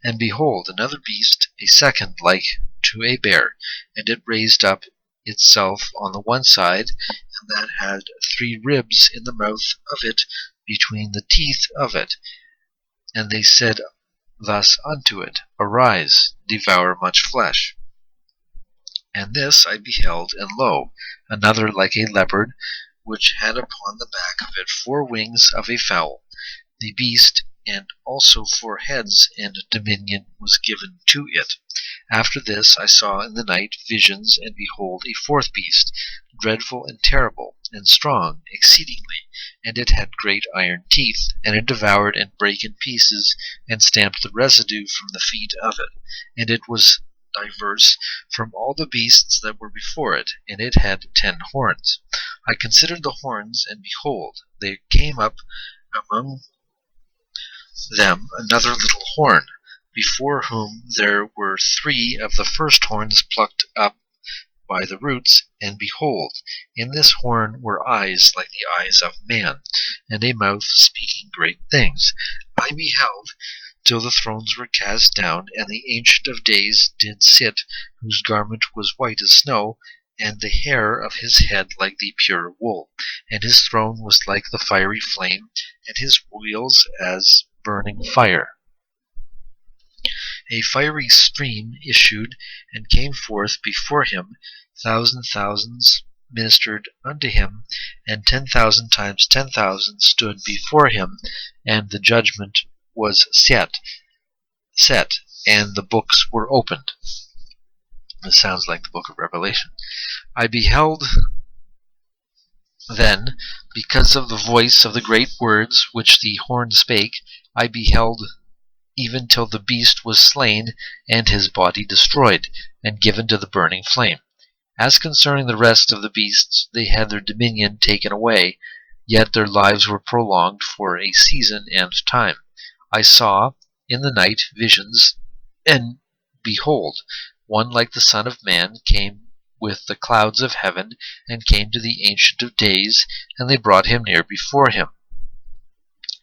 And behold, another beast, a second like to a bear, and it raised up itself on the one side, and that had 3 ribs in the mouth of it between the teeth of it. And they said thus unto it, Arise, devour much flesh. And this I beheld, and lo, another like a leopard, which had upon the back of it 4 wings of a fowl. The beast and also 4 heads, and dominion was given to it. After this I saw in the night visions, and behold a 4th beast, dreadful and terrible, and strong exceedingly, and it had great iron teeth, and it devoured and brake in pieces, and stamped the residue from the feet of it. And it was diverse from all the beasts that were before it, and it had 10 horns. I considered the horns, and behold, there came up among them another little horn, before whom there were 3 of the first horns plucked up by the roots, and behold, in this horn were eyes like the eyes of man, and a mouth speaking great things. I beheld till the thrones were cast down, and the Ancient of Days did sit, whose garment was white as snow, and the hair of his head like the pure wool, and his throne was like the fiery flame, and his wheels as burning fire. A fiery stream issued and came forth before him. Thousands ministered unto him, and 10,000 times 10,000 stood before him, and the judgment was set, and the books were opened. This sounds like the book of Revelation. I beheld then, because of the voice of the great words which the horn spake, I beheld even till the beast was slain, and his body destroyed, and given to the burning flame. As concerning the rest of the beasts, they had their dominion taken away, yet their lives were prolonged for a season and time. I saw in the night visions, and behold, one like the Son of Man came with the clouds of heaven, and came to the Ancient of Days, and they brought him near before him.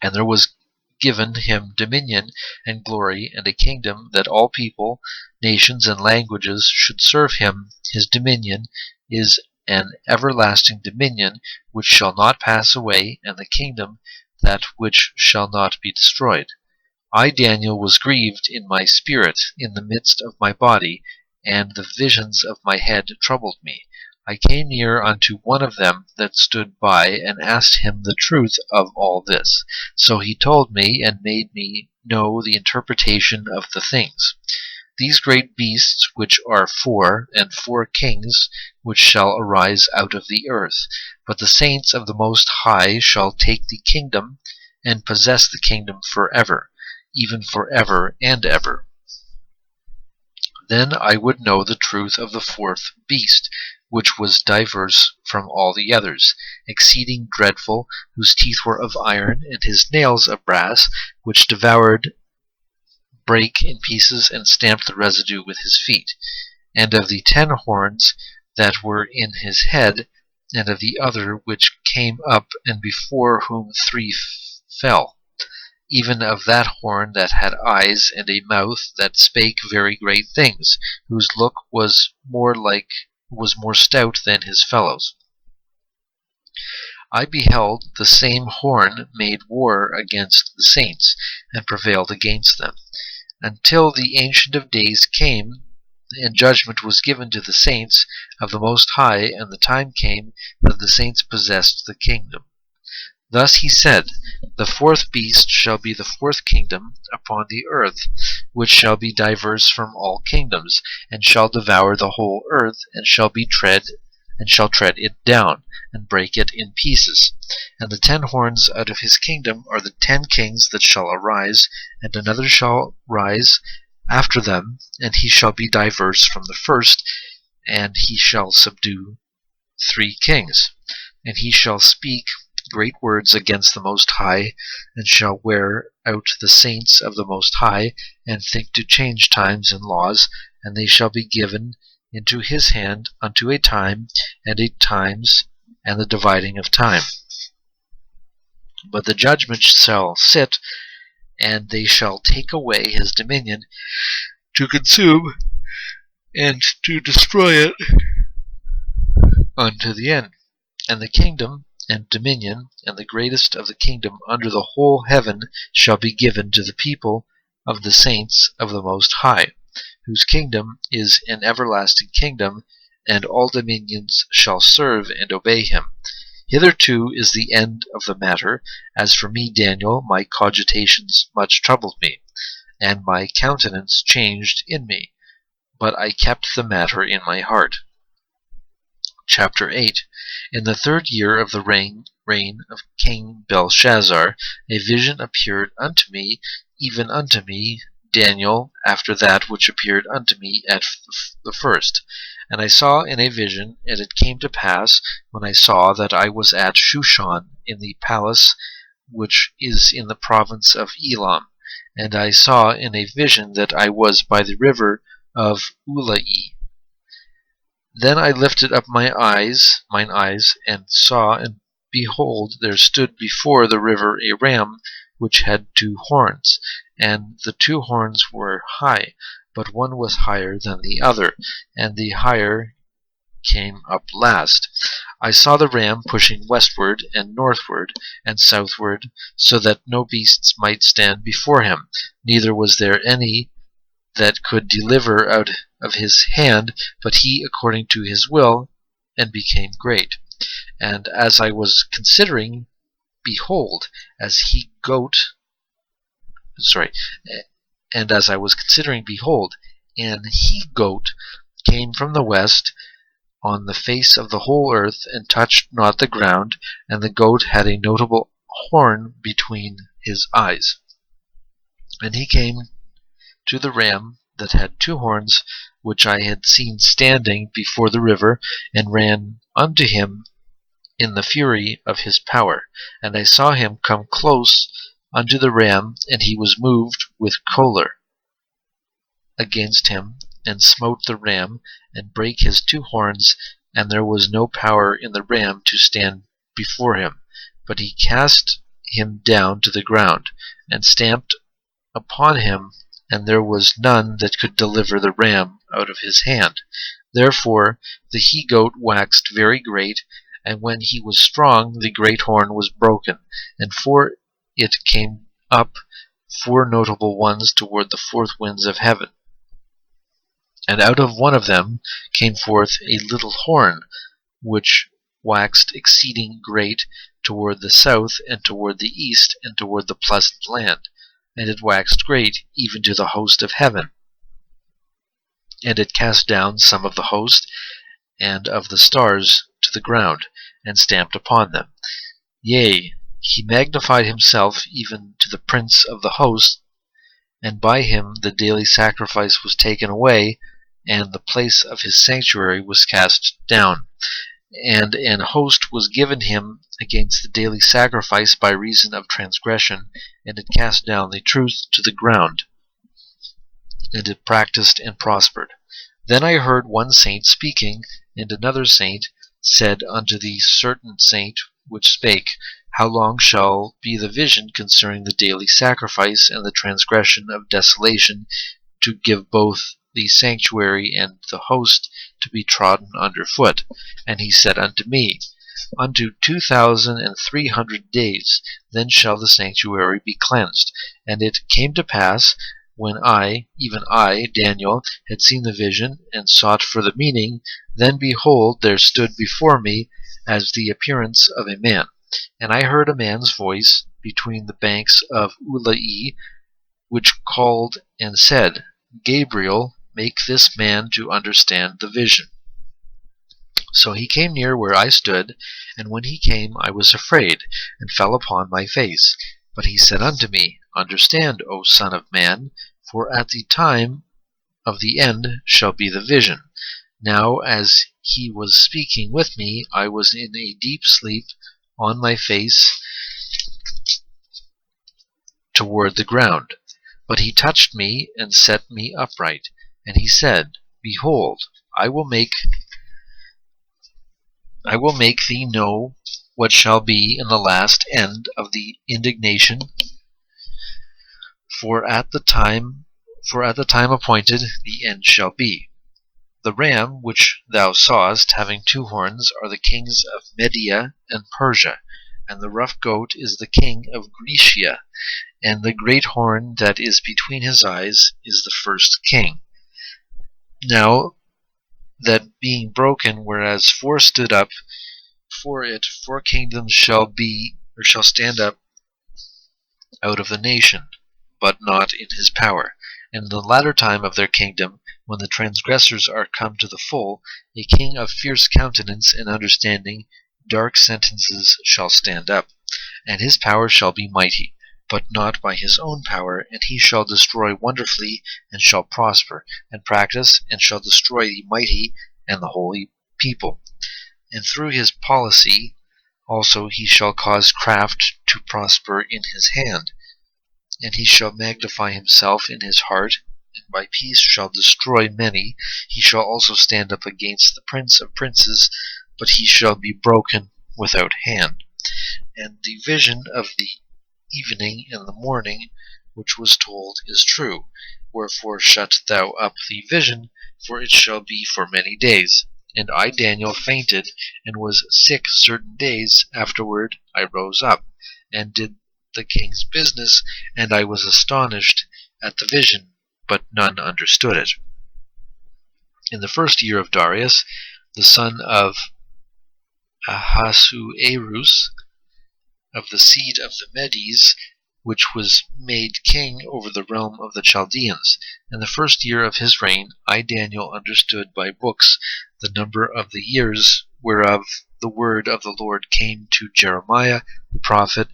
And there was given him dominion and glory and a kingdom, that all people, nations, and languages should serve him. His dominion is an everlasting dominion which shall not pass away, and the kingdom that which shall not be destroyed. I, Daniel, was grieved in my spirit in the midst of my body, and the visions of my head troubled me. I came near unto one of them that stood by, and asked him the truth of all this. So he told me, and made me know the interpretation of the things. These great beasts, which are 4, and 4 kings, which shall arise out of the earth. But the saints of the Most High shall take the kingdom, and possess the kingdom forever, even forever and ever. Then I would know the truth of the 4th beast, which was diverse from all the others, exceeding dreadful, whose teeth were of iron, and his nails of brass, which devoured brake in pieces, and stamped the residue with his feet. And of the 10 horns that were in his head, and of the other which came up, and before whom 3 fell, even of that horn that had eyes and a mouth that spake very great things, whose look was more stout than his fellows. I beheld the same horn made war against the saints, and prevailed against them, until the Ancient of Days came, and judgment was given to the saints of the Most High, and the time came that the saints possessed the kingdom. Thus he said, The 4th beast shall be the 4th kingdom upon the earth, which shall be diverse from all kingdoms, and shall devour the whole earth, and shall tread it down, and break it in pieces. And the 10 horns out of his kingdom are the 10 kings that shall arise, and another shall rise after them, and he shall be diverse from the first, and he shall subdue 3 kings. And he shall speak great words against the Most High, and shall wear out the saints of the Most High, and think to change times and laws, and they shall be given into his hand unto a time, and 8 times, and the dividing of time. But the judgment shall sit, and they shall take away his dominion, to consume and to destroy it unto the end. And the kingdom and dominion, and the greatest of the kingdom under the whole heaven, shall be given to the people of the saints of the Most High, whose kingdom is an everlasting kingdom, and all dominions shall serve and obey him. Hitherto is the end of the matter. As for me, Daniel, my cogitations much troubled me, and my countenance changed in me, but I kept the matter in my heart. Chapter 8. In the 3rd year of the reign of King Belshazzar, a vision appeared unto me, even unto me, Daniel, after that which appeared unto me at the first. And I saw in a vision, and it came to pass, when I saw, that I was at Shushan, in the palace which is in the province of Elam. And I saw in a vision that I was by the river of Ulai. Then I lifted up mine eyes, and saw, and behold, there stood before the river a ram, which had 2 horns, and the 2 horns were high, but one was higher than the other, and the higher came up last. I saw the ram pushing westward, and northward, and southward, so that no beasts might stand before him, neither was there any that could deliver out of his hand, but he according to his will, and became great. And as I was considering, behold, and an he-goat came from the west on the face of the whole earth, and touched not the ground, and the goat had a notable horn between his eyes. And he came to the ram that had 2 horns, which I had seen standing before the river, and ran unto him in the fury of his power. And I saw him come close unto the ram, and he was moved with choler against him, and smote the ram, and brake his 2 horns, and there was no power in the ram to stand before him, but he cast him down to the ground, and stamped upon him, and there was none that could deliver the ram out of his hand. Therefore the he-goat waxed very great, and when he was strong, the great horn was broken, and for it came up 4 notable ones toward the 4th winds of heaven. And out of one of them came forth a little horn, which waxed exceeding great toward the south, and toward the east, and toward the pleasant land. And it waxed great even to the host of heaven. And it cast down some of the host and of the stars to the ground, and stamped upon them. Yea, he magnified himself even to the prince of the host, and by him the daily sacrifice was taken away, and the place of his sanctuary was cast down. And an host was given him against the daily sacrifice by reason of transgression, and it cast down the truth to the ground. and it practiced and prospered. Then I heard one saint speaking, and another saint said unto the certain saint which spake, How long shall be the vision concerning the daily sacrifice and the transgression of desolation, to give both the sanctuary and the host to be trodden under foot? And he said unto me, Unto 2,300 days, then shall the sanctuary be cleansed. And it came to pass, when I, even I, Daniel, had seen the vision, and sought for the meaning, then behold, there stood before me as the appearance of a man. And I heard a man's voice between the banks of Ulai, which called and said, Gabriel, make this man to understand the vision. So he came near where I stood, and when he came I was afraid, and fell upon my face. But he said unto me, Understand, O son of man, for at the time of the end shall be the vision. Now as he was speaking with me, I was in a deep sleep on my face toward the ground. But he touched me and set me upright. And he said, Behold, I will make thee know what shall be in the last end of the indignation, for at the time appointed the end shall be. The ram which thou sawest having 2 horns are the kings of Media and Persia, and the rough goat is the king of Grecia, and the great horn that is between his eyes is the first king. Now that being broken, whereas 4 stood up for it, 4 kingdoms shall stand up out of the nation, but not in his power. And in the latter time of their kingdom, when the transgressors are come to the full, a king of fierce countenance and understanding, dark sentences shall stand up, and his power shall be mighty, but not by his own power, and he shall destroy wonderfully, and shall prosper, and practice, and shall destroy the mighty and the holy people. And through his policy also he shall cause craft to prosper in his hand, and he shall magnify himself in his heart, and by peace shall destroy many. He shall also stand up against the prince of princes, but he shall be broken without hand. And the vision of the evening and the morning which was told is true. Wherefore shut thou up the vision, for it shall be for many days. And I, Daniel, fainted, and was sick certain days. Afterward I rose up, and did the king's business, and I was astonished at the vision, but none understood it. In the 1st year of Darius, the son of Ahasuerus, of the seed of the Medes, which was made king over the realm of the Chaldeans. In the 1st year of his reign, I, Daniel, understood by books the number of the years whereof the word of the Lord came to Jeremiah the prophet,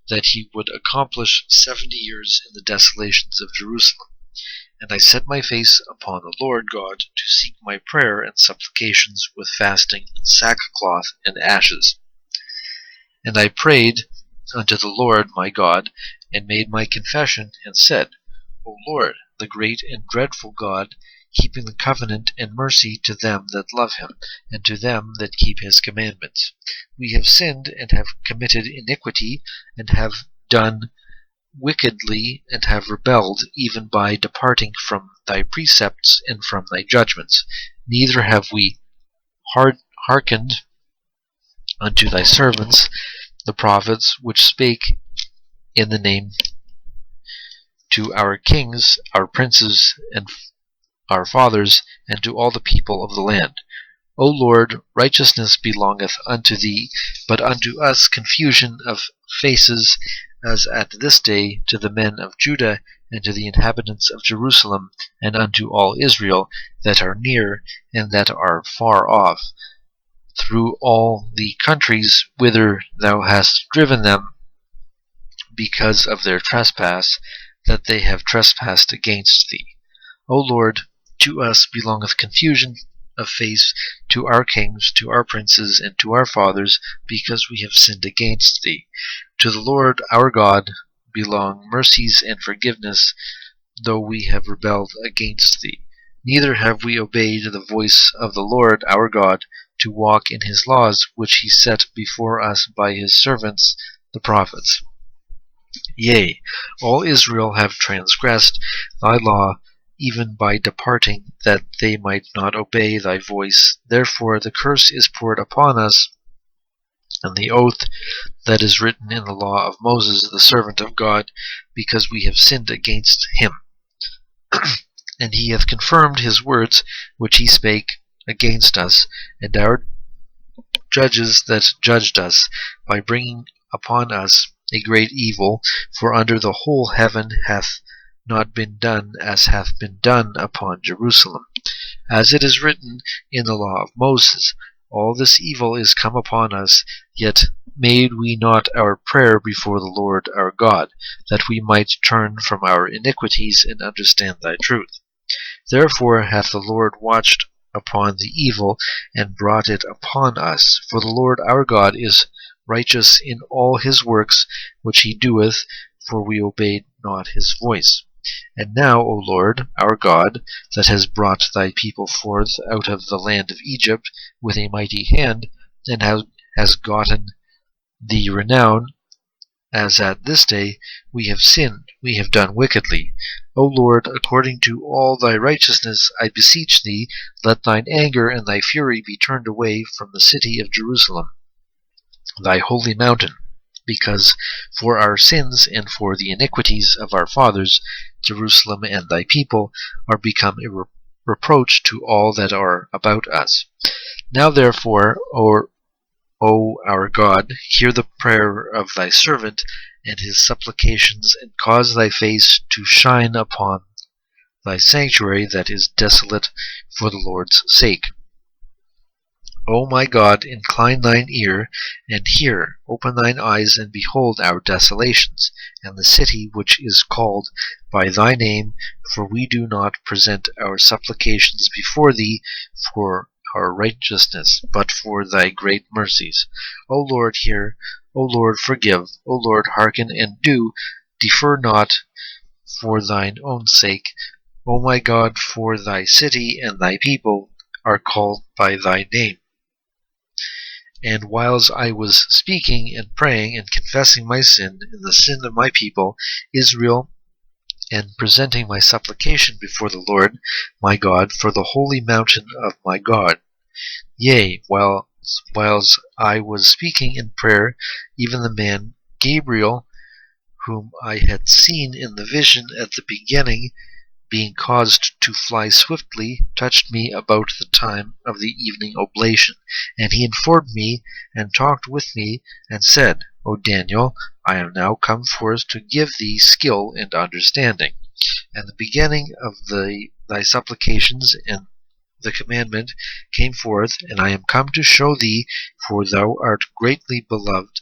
that he would accomplish 70 years in the desolations of Jerusalem. And I set my face upon the Lord God to seek my prayer and supplications with fasting and sackcloth and ashes. And I prayed unto the Lord my God, and made my confession, and said, O Lord, the great and dreadful God, keeping the covenant and mercy to them that love him, and to them that keep his commandments. We have sinned, and have committed iniquity, and have done wickedly, and have rebelled, even by departing from thy precepts and from thy judgments. Neither have we hearkened unto thy servants, the prophets, which spake in the name to our kings, our princes, and our fathers, and to all the people of the land. O Lord, righteousness belongeth unto thee, but unto us confusion of faces, as at this day to the men of Judah, and to the inhabitants of Jerusalem, and unto all Israel, that are near and that are far off, through all the countries whither thou hast driven them, because of their trespass, that they have trespassed against thee. O Lord, to us belongeth confusion of face, to our kings, to our princes, and to our fathers, because we have sinned against thee. To the Lord our God belong mercies and forgiveness, though we have rebelled against thee. Neither have we obeyed the voice of the Lord our God to walk in his laws, which he set before us by his servants the prophets. Yea, all Israel have transgressed thy law, even by departing, that they might not obey thy voice. Therefore the curse is poured upon us, and the oath that is written in the law of Moses, the servant of God, because we have sinned against him. And he hath confirmed his words which he spake against us, and our judges that judged us, by bringing upon us a great evil, for under the whole heaven hath not been done as hath been done upon Jerusalem. As it is written in the law of Moses, all this evil is come upon us, yet made we not our prayer before the Lord our God, that we might turn from our iniquities and understand thy truth. Therefore hath the Lord watched upon the evil, and brought it upon us. For the Lord our God is righteous in all his works which he doeth, for we obeyed not his voice. And now, O Lord our God, that has brought thy people forth out of the land of Egypt with a mighty hand, and has gotten thee renown, as at this day we have sinned, we have done wickedly. O Lord, according to all thy righteousness, I beseech thee, let thine anger and thy fury be turned away from the city of Jerusalem, thy holy mountain, because for our sins and for the iniquities of our fathers, Jerusalem and thy people are become a reproach to all that are about us. Now therefore, O our God, hear the prayer of thy servant and his supplications, and cause thy face to shine upon thy sanctuary that is desolate for the Lord's sake. O my God, incline thine ear, and hear, open thine eyes, and behold our desolations, and the city which is called by thy name, for we do not present our supplications before thee for our righteousness, but for thy great mercies. O Lord, hear. O Lord, forgive. O Lord, hearken and do. Defer not for thine own sake. O my God, for thy city and thy people are called by thy name. And whiles I was speaking and praying and confessing my sin and the sin of my people Israel, and presenting my supplication before the Lord my God for the holy mountain of my God. Yea, whiles I was speaking in prayer, even the man Gabriel, whom I had seen in the vision at the beginning, being caused to fly swiftly, touched me about the time of the evening oblation. And he informed me, and talked with me, and said, O Daniel, I am now come forth to give thee skill and understanding. And the beginning of thy supplications and the commandment came forth, and I am come to show thee, for thou art greatly beloved.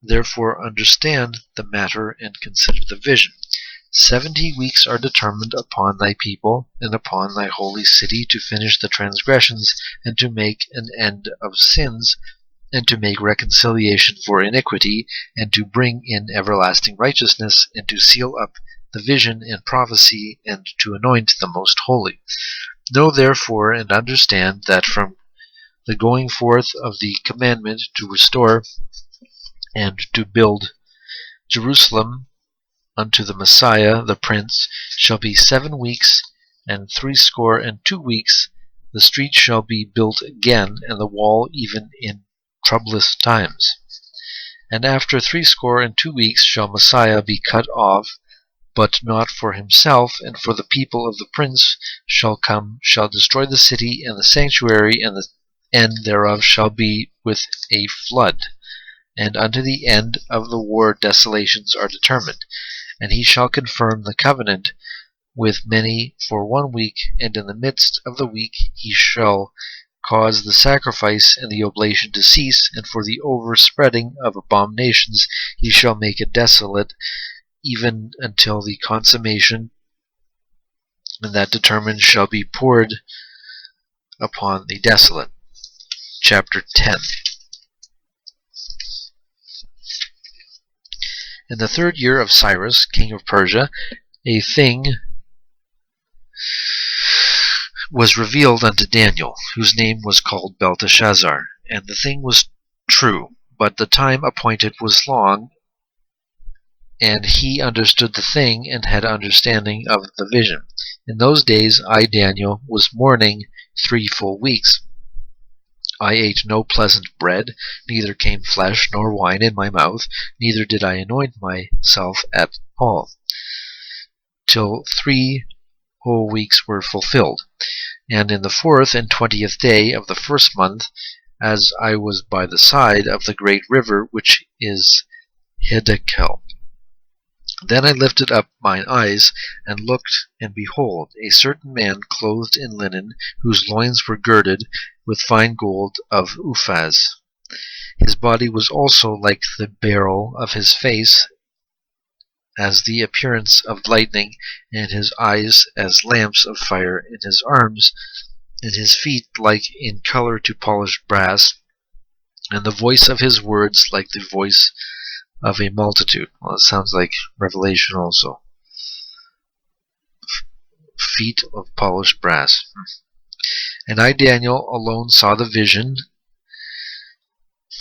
Therefore understand the matter, and consider the vision. 70 weeks are determined upon thy people and upon thy holy city, to finish the transgressions, and to make an end of sins, and to make reconciliation for iniquity, and to bring in everlasting righteousness, and to seal up the vision and prophecy, and to anoint the most holy. Know therefore and understand that from the going forth of the commandment to restore and to build Jerusalem unto the Messiah the Prince shall be 7 weeks and 62 weeks. The street shall be built again, and the wall even in troublous times. And after 62 weeks shall Messiah be cut off, but not for himself, and for the people of the Prince shall come, shall destroy the city and the sanctuary, and the end thereof shall be with a flood. And unto the end of the war desolations are determined. And he shall confirm the covenant with many for 1 week, and in the midst of the week he shall cause the sacrifice and the oblation to cease, and for the overspreading of abominations he shall make it desolate, even until the consummation, and that determined shall be poured upon the desolate. Chapter 10. In the 3rd year of Cyrus, king of Persia, a thing was revealed unto Daniel, whose name was called Belteshazzar. And the thing was true, but the time appointed was long, and he understood the thing, and had understanding of the vision. In those days I, Daniel, was mourning 3 full weeks. I ate no pleasant bread, neither came flesh nor wine in my mouth, neither did I anoint myself at all, till 3 whole weeks were fulfilled. And in the 4th and 20th day of the 1st month, as I was by the side of the great river which is Hiddekel, then I lifted up mine eyes, and looked, and behold, a certain man clothed in linen, whose loins were girded with fine gold of Uphaz. His body was also like the beryl of his face, as the appearance of lightning, and his eyes as lamps of fire, in his arms and his feet like in color to polished brass, and the voice of his words like the voice of a multitude. Well, it sounds like Revelation also. Feet of polished brass. And I, Daniel, alone saw the vision,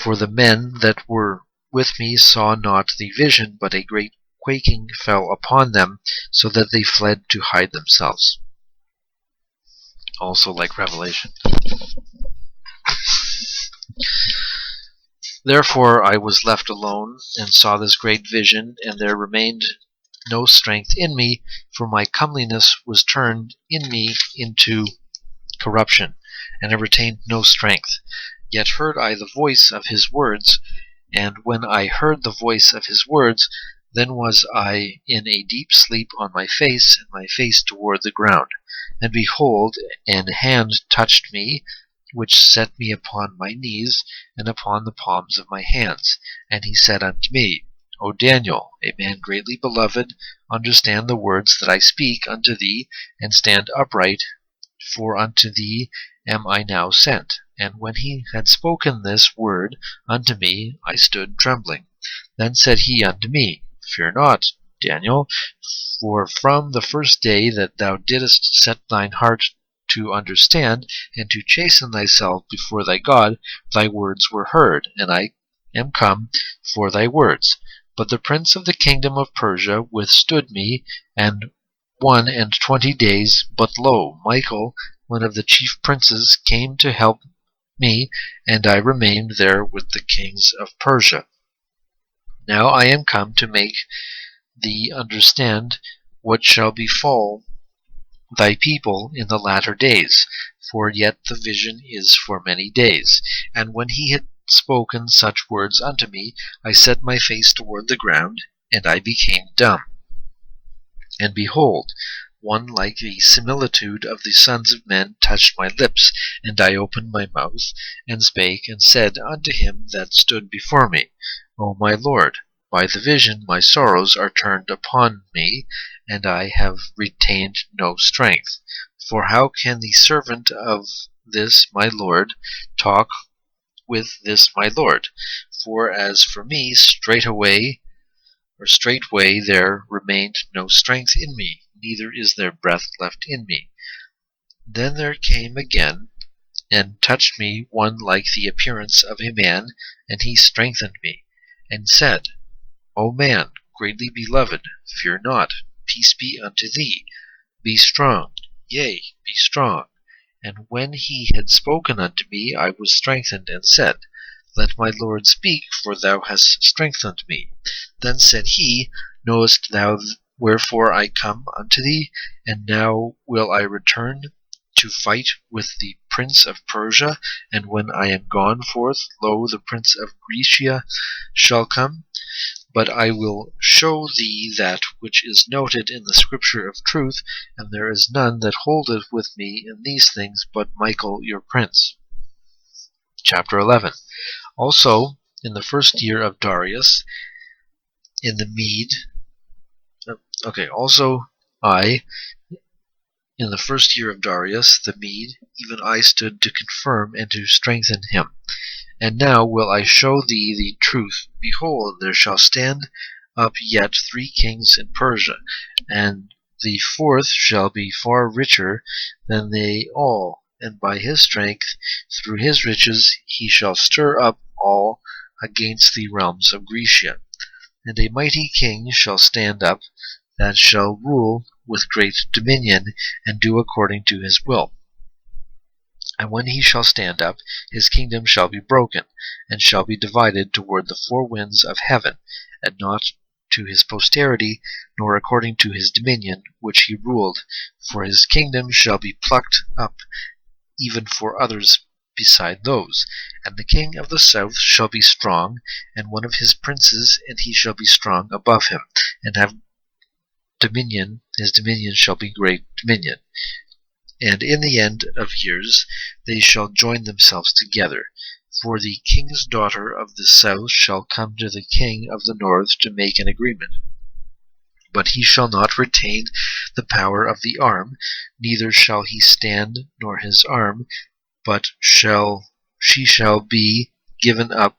for the men that were with me saw not the vision, but a great quaking fell upon them, so that they fled to hide themselves. Also like Revelation. Therefore I was left alone, and saw this great vision, and there remained no strength in me, for my comeliness was turned in me into corruption, and I retained no strength. Yet heard I the voice of his words, and when I heard the voice of his words, then was I in a deep sleep on my face, and my face toward the ground. And behold, an hand touched me, which set me upon my knees, and upon the palms of my hands. And he said unto me, O Daniel, a man greatly beloved, understand the words that I speak unto thee, and stand upright, for unto thee am I now sent. And when he had spoken this word unto me, I stood trembling. Then said he unto me, Fear not, Daniel, for from the first day that thou didst set thine heart to understand, and to chasten thyself before thy God, thy words were heard, and I am come for thy words. But the prince of the kingdom of Persia withstood me, and 21 days. But lo, Michael, one of the chief princes, came to help me, and I remained there with the kings of Persia. Now I am come to make thee understand what shall befall thy people in the latter days, for yet the vision is for many days. And when he had spoken such words unto me, I set my face toward the ground, and I became dumb. And behold, one like the similitude of the sons of men touched my lips, and I opened my mouth, and spake, and said unto him that stood before me, O my Lord, by the vision my sorrows are turned upon me, and I have retained no strength. For how can the servant of this my Lord talk with this my Lord? For as for me, straightway there remained no strength in me, neither is there breath left in me. Then there came again, and touched me one like the appearance of a man, and he strengthened me, and said, O man, greatly beloved, fear not, peace be unto thee. Be strong, yea, be strong. And when he had spoken unto me, I was strengthened, and said, Let my Lord speak, for thou hast strengthened me. Then said he, Knowest thou wherefore I come unto thee? And now will I return to fight with the prince of Persia, and when I am gone forth, lo, the prince of Grecia shall come. But I will show thee that which is noted in the scripture of truth, and there is none that holdeth with me in these things but Michael your prince. Chapter 11. Also, in the 1st year of Darius, in the Mede, in the 1st year of Darius, the Mede, even I stood to confirm and to strengthen him. And now will I show thee the truth. Behold, there shall stand up yet 3 kings in Persia, and The fourth shall be far richer than they all, and by his strength, through his riches, he shall stir up all against the realms of Grecia. And a mighty king shall stand up, that shall rule with great dominion, and do according to his will. And when he shall stand up, his kingdom shall be broken, and shall be divided toward the four winds of heaven, and not to his posterity, nor according to his dominion which he ruled, for his kingdom shall be plucked up even for others beside those. And the king of the south shall be strong, and one of his princes, and he shall be strong above him, and have dominion. His dominion shall be great dominion. And in the end of years they shall join themselves together. For the king's daughter of the south shall come to the king of the north to make an agreement. But he shall not retain the power of the arm, neither shall he stand nor his arm, but she shall be given up,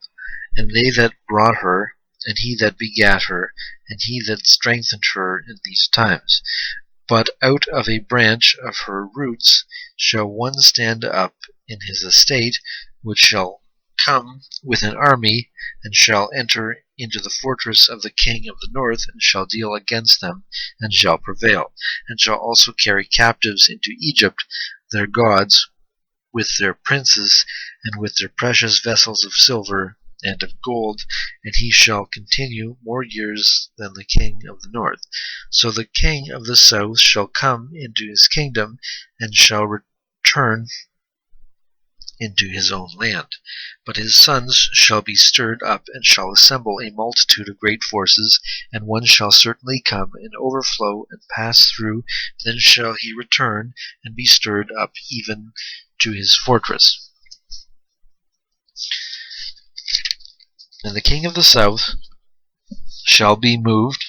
and they that brought her, and he that begat her, and he that strengthened her in these times. But out of a branch of her roots shall one stand up in his estate, which shall come with an army, and shall enter into the fortress of the king of the north, and shall deal against them, and shall prevail, and shall also carry captives into Egypt their gods, with their princes, and with their precious vessels of silver and of gold, and he shall continue more years than the king of the north. So the king of the south shall come into his kingdom, and shall return into his own land. But his sons shall be stirred up, and shall assemble a multitude of great forces, and one shall certainly come and overflow and pass through, then shall he return and be stirred up even to his fortress. And the king of the south shall be moved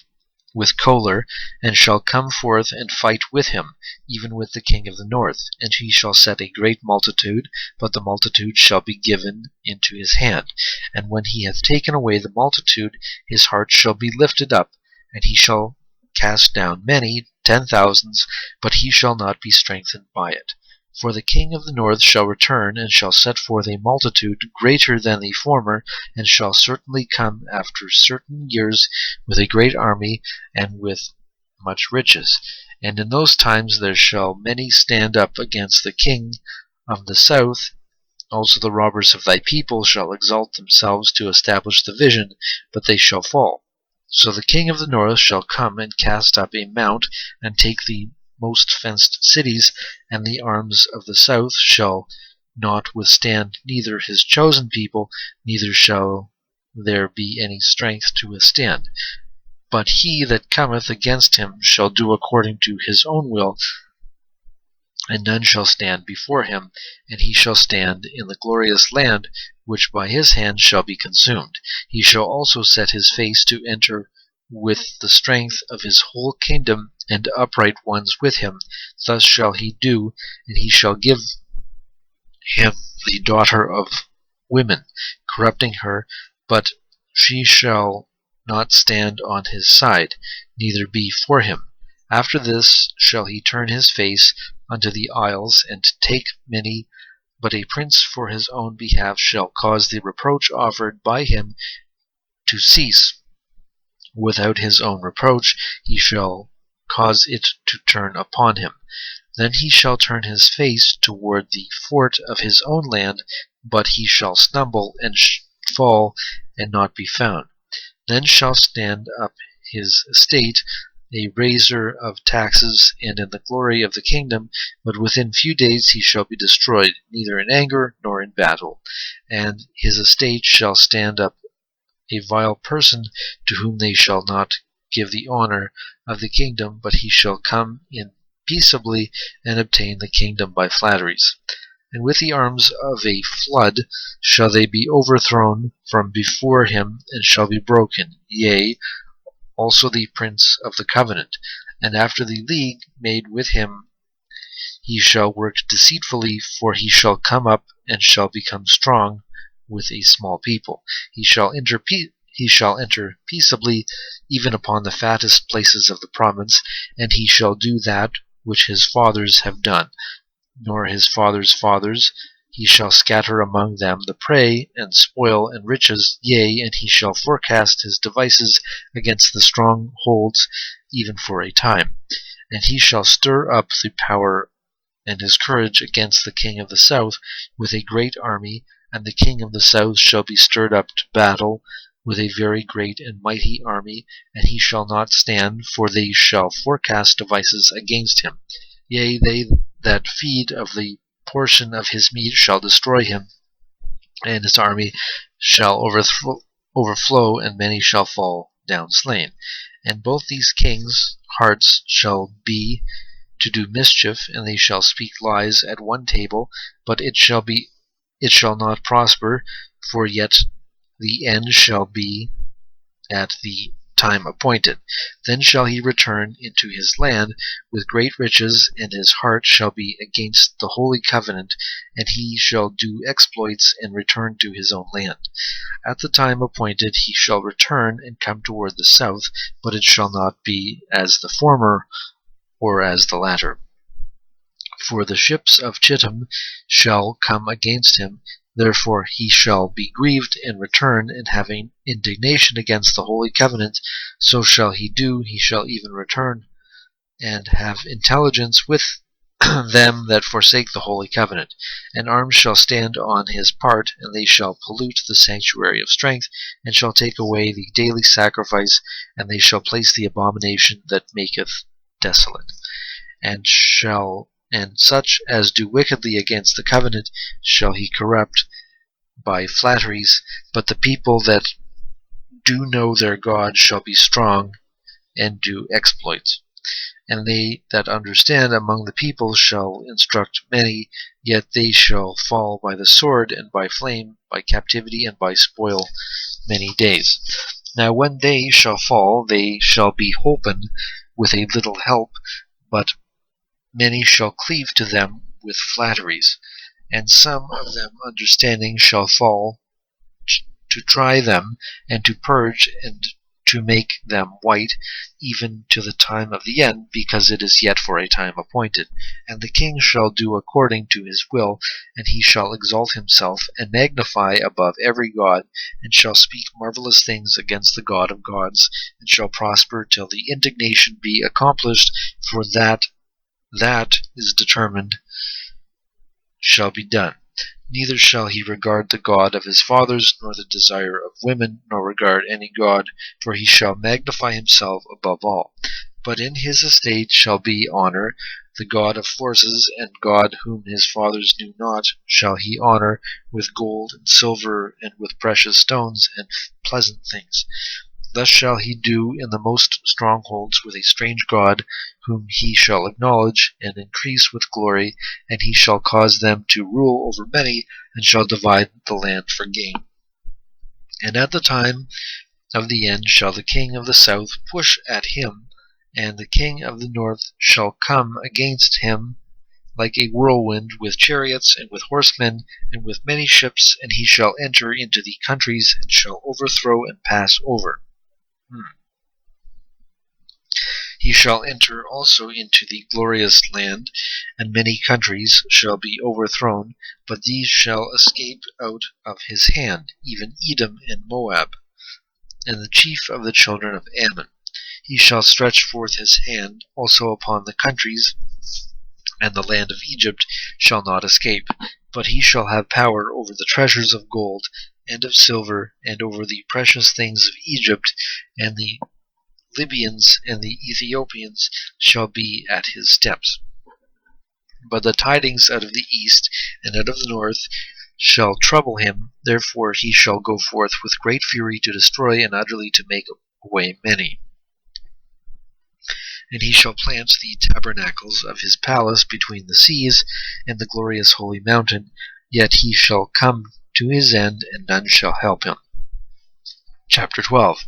with choler, and shall come forth and fight with him, even with the king of the north. And he shall set a great multitude, but the multitude shall be given into his hand. And when he hath taken away the multitude, his heart shall be lifted up, and he shall cast down many, 10,000s, but he shall not be strengthened by it. For the king of the north shall return, and shall set forth a multitude greater than the former, and shall certainly come after certain years with a great army, and with much riches. And in those times there shall many stand up against the king of the south. Also the robbers of thy people shall exalt themselves to establish the vision, but they shall fall. So the king of the north shall come and cast up a mount, and take the most fenced cities, and the arms of the south shall not withstand neither his chosen people, neither shall there be any strength to withstand. But he that cometh against him shall do according to his own will, and none shall stand before him, and he shall stand in the glorious land, which by his hand shall be consumed. He shall also set his face to enter with the strength of his whole kingdom, and upright ones with him. Thus shall he do, and he shall give him the daughter of women, corrupting her, but she shall not stand on his side, neither be for him. After this shall he turn his face unto the isles, and take many, but a prince for his own behalf shall cause the reproach offered by him to cease. Without his own reproach he shall cause it to turn upon him. Then he shall turn his face toward the fort of his own land, but he shall stumble and fall and not be found. Then shall stand up his estate, a raiser of taxes, and in the glory of the kingdom, but within few days he shall be destroyed, neither in anger nor in battle. And his estate shall stand up a vile person, to whom they shall not give the honor of the kingdom, but he shall come in peaceably, and obtain the kingdom by flatteries. And with the arms of a flood shall they be overthrown from before him, and shall be broken, yea, also the prince of the covenant. And after the league made with him he shall work deceitfully, for he shall come up and shall become strong with a small people. He shall he shall enter peaceably, even upon the fattest places of the province, and he shall do that which his fathers have done, nor his fathers' fathers. He shall scatter among them the prey, and spoil and riches, yea, and he shall forecast his devices against the strongholds, even for a time. And he shall stir up the power and his courage against the king of the south with a great army, and the king of the south shall be stirred up to battle with a very great and mighty army, and he shall not stand, for they shall forecast devices against him. Yea, they that feed of the portion of his meat shall destroy him, and his army shall overflow, and many shall fall down slain. And both these kings' hearts shall be to do mischief, and they shall speak lies at one table, but it shall not prosper, for yet the end shall be at the time appointed. Then shall he return into his land with great riches, and his heart shall be against the holy covenant, and he shall do exploits and return to his own land. At the time appointed he shall return and come toward the south, but it shall not be as the former or as the latter. For the ships of Chittim shall come against him, therefore he shall be grieved and return, and having indignation against the holy covenant, so shall he do, he shall even return, and have intelligence with them that forsake the holy covenant. And arms shall stand on his part, and they shall pollute the sanctuary of strength, and shall take away the daily sacrifice, and they shall place the abomination that maketh desolate. And such as do wickedly against the covenant shall he corrupt by flatteries, but the people that do know their God shall be strong and do exploits. And they that understand among the people shall instruct many, yet they shall fall by the sword, and by flame, by captivity, and by spoil many days. Now when they shall fall, they shall be holpen with a little help, but many shall cleave to them with flatteries, and some of them understanding shall fall, to try them, and to purge, and to make them white, even to the time of the end, because it is yet for a time appointed. And the king shall do according to his will, and he shall exalt himself, and magnify above every god, and shall speak marvelous things against the God of gods, and shall prosper till the indignation be accomplished, for that is determined shall be done. Neither shall he regard the God of his fathers, nor the desire of women, nor regard any god, for he shall magnify himself above all. But in his estate shall be honor, the God of forces, and God whom his fathers knew not shall he honor, with gold and silver, and with precious stones, and pleasant things. Thus shall he do in the most strongholds with a strange god, whom he shall acknowledge, and increase with glory, and he shall cause them to rule over many, and shall divide the land for gain. And at the time of the end shall the king of the south push at him, and the king of the north shall come against him like a whirlwind, with chariots, and with horsemen, and with many ships, and he shall enter into the countries, and shall overthrow and pass over. He shall enter also into the glorious land, and many countries shall be overthrown, but these shall escape out of his hand, even Edom and Moab, and the chief of the children of Ammon. He shall stretch forth his hand also upon the countries, and the land of Egypt shall not escape, but he shall have power over the treasures of gold and of silver, and over the precious things of Egypt, and the Libyans and the Ethiopians shall be at his steps. But the tidings out of the east and out of the north shall trouble him, therefore he shall go forth with great fury to destroy, and utterly to make away many. And he shall plant the tabernacles of his palace between the seas and the glorious holy mountain, yet he shall come to his end, and none shall help him. Chapter 12.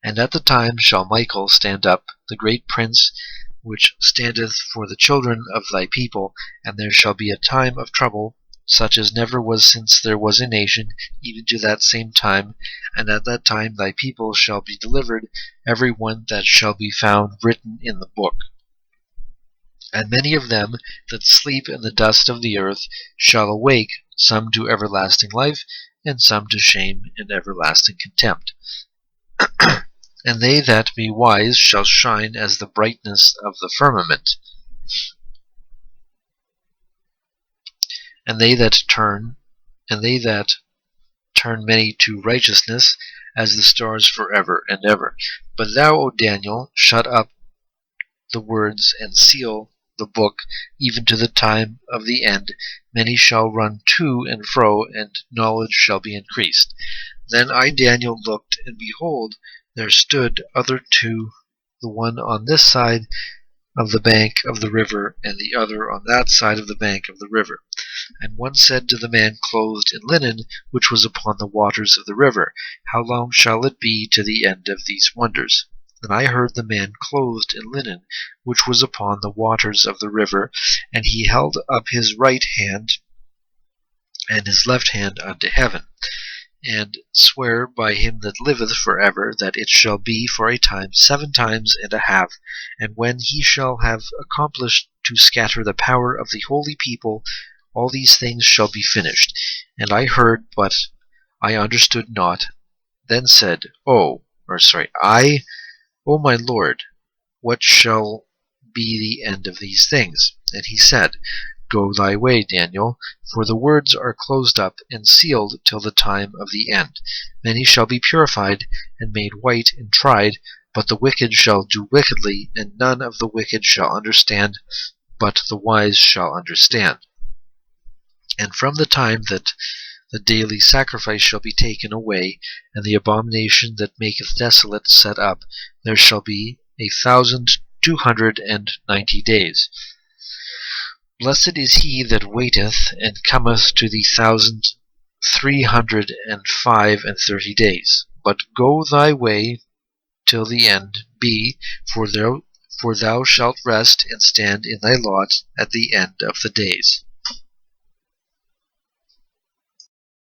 And at the time shall Michael stand up, the great prince, which standeth for the children of thy people, and there shall be a time of trouble, such as never was since there was a nation, even to that same time, and at that time thy people shall be delivered, every one that shall be found written in the book. And many of them that sleep in the dust of the earth shall awake, some to everlasting life, and some to shame and everlasting contempt. And they that be wise shall shine as the brightness of the firmament, and they that turn many to righteousness as the stars forever and ever. But thou, O Daniel, shut up the words and seal the book, even to the time of the end. Many shall run to and fro, and knowledge shall be increased. Then I, Daniel, looked, and behold, there stood other two, the one on this side of the bank of the river, and the other on that side of the bank of the river. And one said to the man clothed in linen, which was upon the waters of the river, How long shall it be to the end of these wonders? Then I heard the man clothed in linen, which was upon the waters of the river, and he held up his right hand and his left hand unto heaven, and swear by him that liveth for ever, that it shall be for a time 7 times and a half, and when he shall have accomplished to scatter the power of the holy people, all these things shall be finished. And I heard, but I understood not. Then said I, O my Lord, what shall be the end of these things? And he said, Go thy way, Daniel, for the words are closed up and sealed till the time of the end. Many shall be purified and made white and tried, but the wicked shall do wickedly, and none of the wicked shall understand, but the wise shall understand. And from the time that the daily sacrifice shall be taken away, and the abomination that maketh desolate set up, there shall be 1,290 days. Blessed is he that waiteth, and cometh to the 1,330 days. But go thy way till the end be, for thou shalt rest and stand in thy lot at the end of the days.